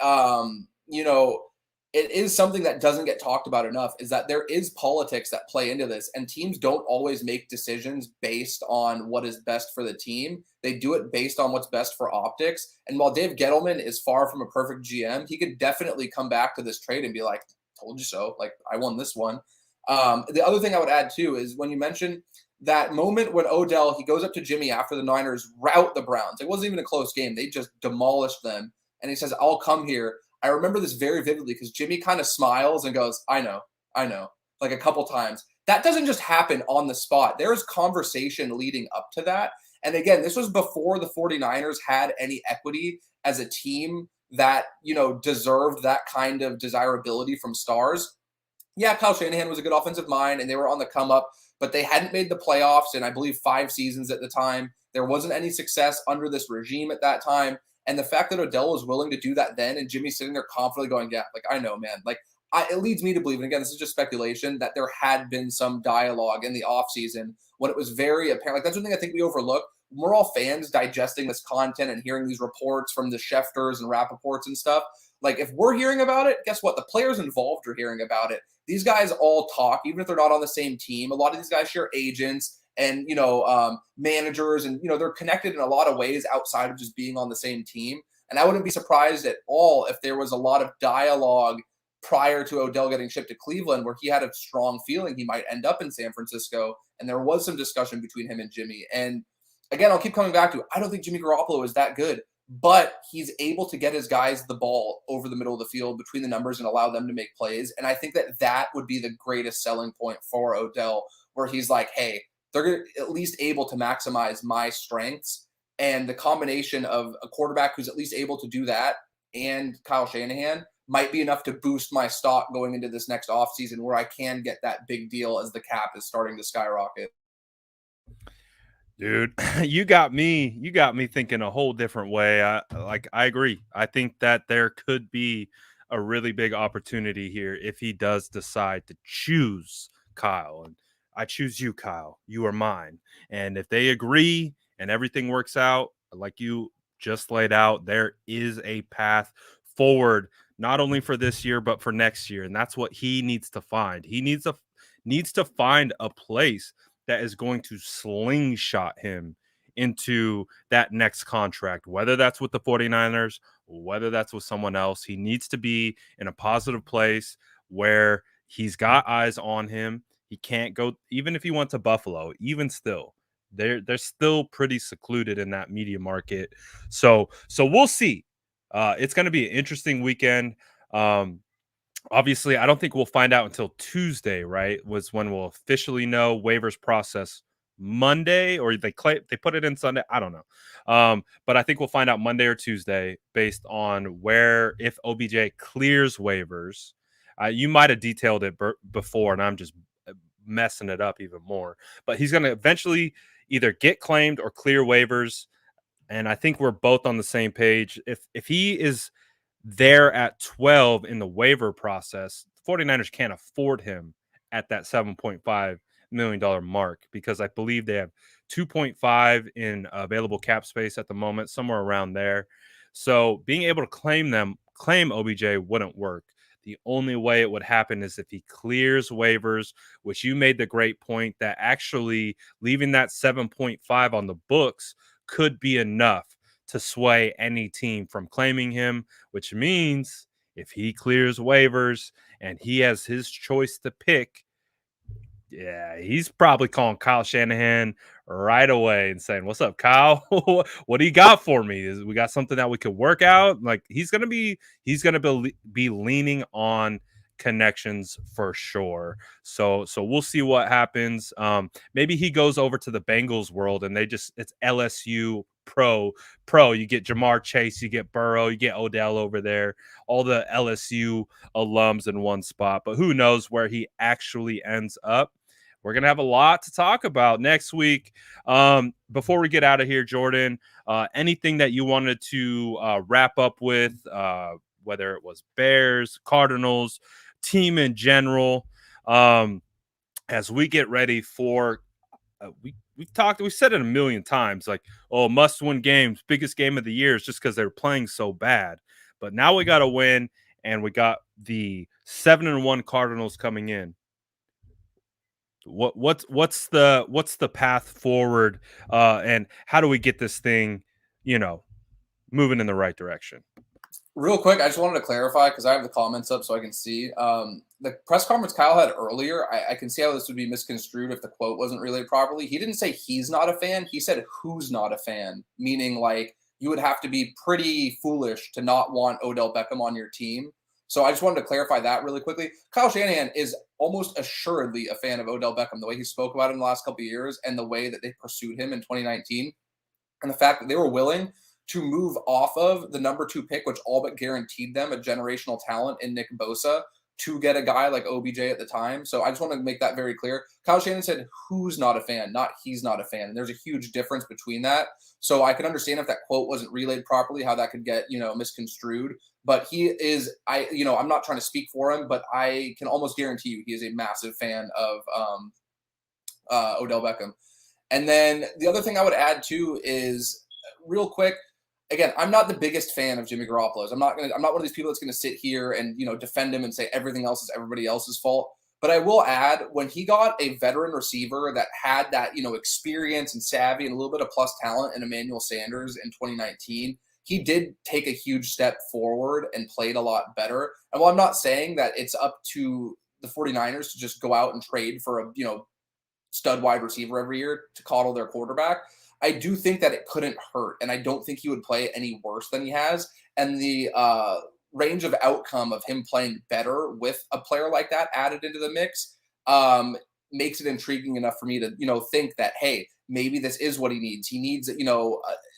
it is something that doesn't get talked about enough, is that there is politics that play into this, and teams don't always make decisions based on what is best for the team. They do it based on what's best for optics. And while Dave Gettelman is far from a perfect GM, he could definitely come back to this trade and be like, told you so. I won this one. The other thing I would add too is when you mentioned that moment when Odell, he goes up to Jimmy after the Niners rout the Browns. It wasn't even a close game. They just demolished them. And he says, I'll come here. I remember this very vividly because Jimmy kind of smiles and goes, I know, a couple times. That doesn't just happen on the spot. There is conversation leading up to that. And again, this was before the 49ers had any equity as a team that, deserved that kind of desirability from stars. Yeah, Kyle Shanahan was a good offensive mind and they were on the come up, but they hadn't made the playoffs in, I believe, 5 seasons at the time. There wasn't any success under this regime at that time. And the fact that Odell was willing to do that then, and Jimmy's sitting there confidently going, yeah, I know, man. It leads me to believe, and again, this is just speculation, that there had been some dialogue in the offseason when it was very apparent. That's one thing I think we overlook. We're all fans digesting this content and hearing these reports from the Schefters and Rappaports and stuff. If we're hearing about it, guess what? The players involved are hearing about it. These guys all talk, even if they're not on the same team. A lot of these guys share agents and managers, and they're connected in a lot of ways outside of just being on the same team. And I wouldn't be surprised at all if there was a lot of dialogue prior to Odell getting shipped to Cleveland where he had a strong feeling he might end up in San Francisco, and there was some discussion between him and Jimmy. And again, I'll keep coming back to, I don't think Jimmy Garoppolo is that good, but he's able to get his guys the ball over the middle of the field between the numbers and allow them to make plays. And I think that would be the greatest selling point for Odell, where he's like, hey, they're at least able to maximize my strengths. And the combination of a quarterback who's at least able to do that and Kyle Shanahan might be enough to boost my stock going into this next offseason, where I can get that big deal as the cap is starting to skyrocket. Dude, you got me thinking a whole different way. I agree. I think that there could be a really big opportunity here if he does decide to choose Kyle. And I choose you, Kyle. You are mine. And if they agree and everything works out like you just laid out, there is a path forward, not only for this year, but for next year. And that's what he needs to find. He needs to find a place that is going to slingshot him into that next contract, whether that's with the 49ers, whether that's with someone else. He needs to be in a positive place where he's got eyes on him. He can't go, even if he went to Buffalo, even still, they're still pretty secluded in that media market. So we'll see. It's going to be an interesting weekend. Obviously, I don't think we'll find out until Tuesday, right? Was when we'll officially know. Waivers process Monday, or they put it in Sunday. I don't know. But I think we'll find out Monday or Tuesday based on if OBJ clears waivers. You might have detailed it before, and I'm just messing it up even more. But he's going to eventually either get claimed or clear waivers. And I think we're both on the same page. If he is there at 12 in the waiver process, the 49ers can't afford him at that $7.5 million mark, because I believe they have 2.5 in available cap space at the moment, somewhere around there. So being able to claim OBJ wouldn't work. The only way it would happen is if he clears waivers, which you made the great point that actually leaving that 7.5 on the books could be enough to sway any team from claiming him, which means if he clears waivers and he has his choice to pick, yeah, he's probably calling Kyle Shanahan right away and saying, "What's up, Kyle? What do you got for me? We got something that we could work out?" Like he's gonna be leaning on connections for sure. So we'll see what happens. Maybe he goes over to the Bengals world and it's LSU pro. You get Jamar Chase, you get Burrow, you get Odell over there, all the LSU alums in one spot. But who knows where he actually ends up. We're going to have a lot to talk about next week. Before we get out of here, Jordan, anything that you wanted to wrap up with, whether it was Bears, Cardinals, team in general, as we get ready for we said it a million times, like, oh, must-win games, biggest game of the year is just because they're playing so bad. But now we got to win, and we got the 7-1 Cardinals coming in. What's the path forward, and how do we get this thing, moving in the right direction? Real quick, I just wanted to clarify because I have the comments up so I can see. The press conference Kyle had earlier, I can see how this would be misconstrued if the quote wasn't relayed properly. He didn't say he's not a fan. He said who's not a fan, meaning like you would have to be pretty foolish to not want Odell Beckham on your team. So I just wanted to clarify that really quickly. Kyle Shanahan is almost assuredly a fan of Odell Beckham, the way he spoke about him in the last couple of years and the way that they pursued him in 2019. And the fact that they were willing to move off of the number 2 pick, which all but guaranteed them a generational talent in Nick Bosa, to get a guy like OBJ at the time. So I just want to make that very clear. Kyle Shanahan said who's not a fan, not he's not a fan. And there's a huge difference between that. So I can understand if that quote wasn't relayed properly, how that could get, misconstrued. But he is, I'm not trying to speak for him, but I can almost guarantee you he is a massive fan of Odell Beckham. And then the other thing I would add too is, real quick, again, I'm not the biggest fan of Jimmy Garoppolo. I'm not one of these people that's going to sit here and defend him and say everything else is everybody else's fault. But I will add, when he got a veteran receiver that had that experience and savvy and a little bit of plus talent in Emmanuel Sanders in 2019, he did take a huge step forward and played a lot better. And while I'm not saying that it's up to the 49ers to just go out and trade for a stud wide receiver every year to coddle their quarterback, I do think that it couldn't hurt, and I don't think he would play any worse than he has. And the range of outcome of him playing better with a player like that added into the mix makes it intriguing enough for me to think that, hey, maybe this is what he needs. He needs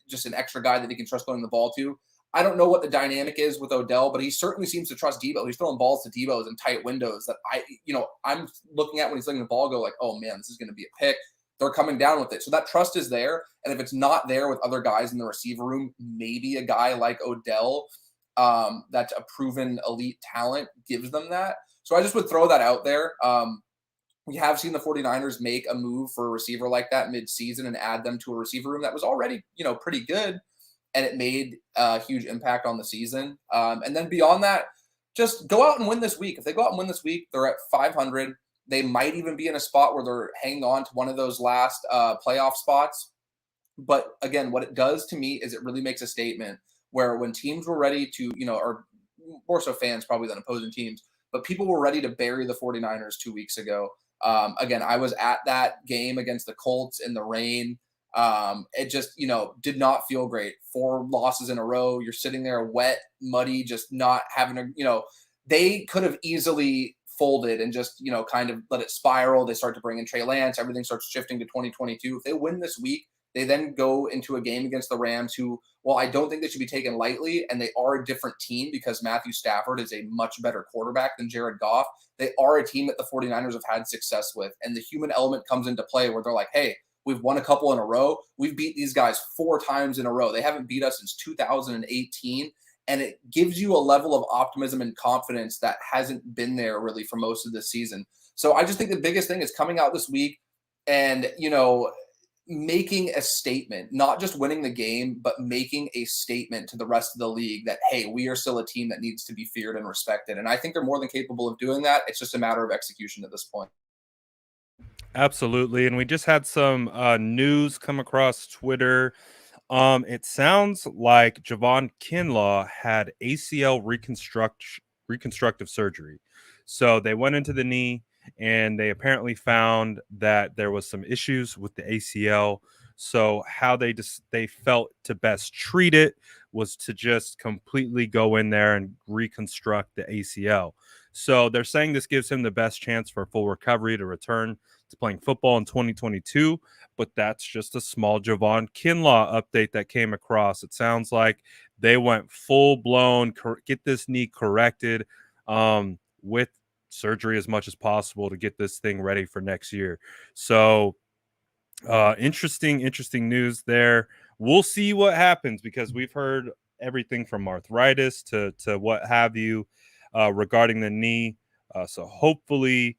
just an extra guy that he can trust going the ball to. I don't know what the dynamic is with Odell, but he certainly seems to trust Debo. He's throwing balls to Debo in tight windows that I'm looking at when he's letting the ball go like, oh man, this is going to be a pick. They're coming down with it. So that trust is there. And if it's not there with other guys in the receiver room, maybe a guy like Odell, that's a proven elite talent, gives them that. So I just would throw that out there. We have seen the 49ers make a move for a receiver like that mid-season and add them to a receiver room that was already, pretty good. And it made a huge impact on the season. And then beyond that, just go out and win this week. If they go out and win this week, they're at 500. They might even be in a spot where they're hanging on to one of those last playoff spots. But again, what it does to me is it really makes a statement where when teams were ready to, or more so fans probably than opposing teams, but people were ready to bury the 49ers 2 weeks ago. Again, I was at that game against the Colts in the rain. It just, did not feel great. 4 losses in a row. You're sitting there wet, muddy, just not having they could have easily folded and just, kind of let it spiral. They start to bring in Trey Lance. Everything starts shifting to 2022. If they win this week, they then go into a game against the Rams, who, well, I don't think they should be taken lightly, and they are a different team because Matthew Stafford is a much better quarterback than Jared Goff. They are a team that the 49ers have had success with, and the human element comes into play where they're like, hey, we've won a couple in a row. We've beat these guys 4 times in a row. They haven't beat us since 2018, and it gives you a level of optimism and confidence that hasn't been there really for most of the season. So I just think the biggest thing is coming out this week and, making a statement, not just winning the game, but making a statement to the rest of the league that, hey, we are still a team that needs to be feared and respected. And I think they're more than capable of doing that. It's just a matter of execution at this point. Absolutely. And we just had some news come across Twitter. It sounds like Javon Kinlaw had ACL reconstructive surgery. So they went into the knee and they apparently found that there was some issues with the ACL. So how they felt to best treat it was to just completely go in there and reconstruct the ACL. So they're saying this gives him the best chance for full recovery to return to playing football in 2022. But that's just a small Javon Kinlaw update that came across. It sounds like they went full blown, get this knee corrected with surgery as much as possible to get this thing ready for next year. So interesting news there. We'll see what happens because we've heard everything from arthritis to what have you regarding the knee. So hopefully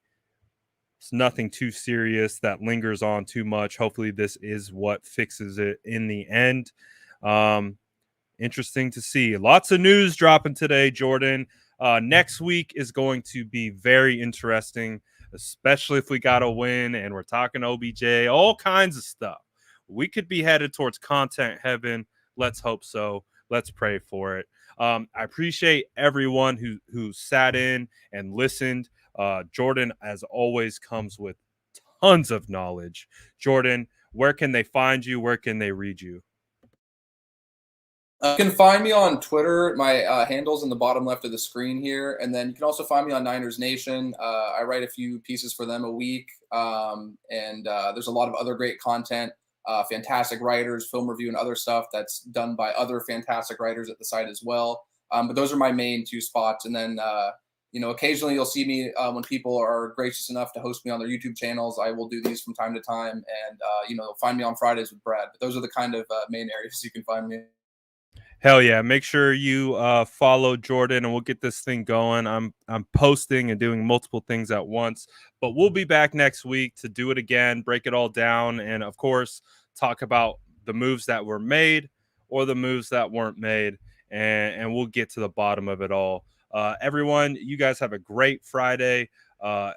it's nothing too serious that lingers on too much. Hopefully this is what fixes it in the end. Interesting to see. Lots of news dropping today, Jordan. Next week is going to be very interesting, especially if we got a win and we're talking OBJ, all kinds of stuff. We could be headed towards content heaven. Let's hope so. Let's pray for it. I appreciate everyone who sat in and listened. Jordan, as always, comes with tons of knowledge. Jordan, where can they find you? Where can they read you? You can find me on Twitter. My handle's in the bottom left of the screen here. And then you can also find me on Niners Nation. I write a few pieces for them a week. And there's a lot of other great content, fantastic writers, film review, and other stuff that's done by other fantastic writers at the site as well. But those are my main 2 spots. And then, occasionally you'll see me when people are gracious enough to host me on their YouTube channels. I will do these from time to time. And, find me on Fridays with Brad. But those are the kind of main areas you can find me. Hell yeah. Make sure you follow Jordan and we'll get this thing going. I'm posting and doing multiple things at once, but we'll be back next week to do it again, break it all down, and of course, talk about the moves that were made or the moves that weren't made, and we'll get to the bottom of it all. Everyone, you guys have a great Friday. Have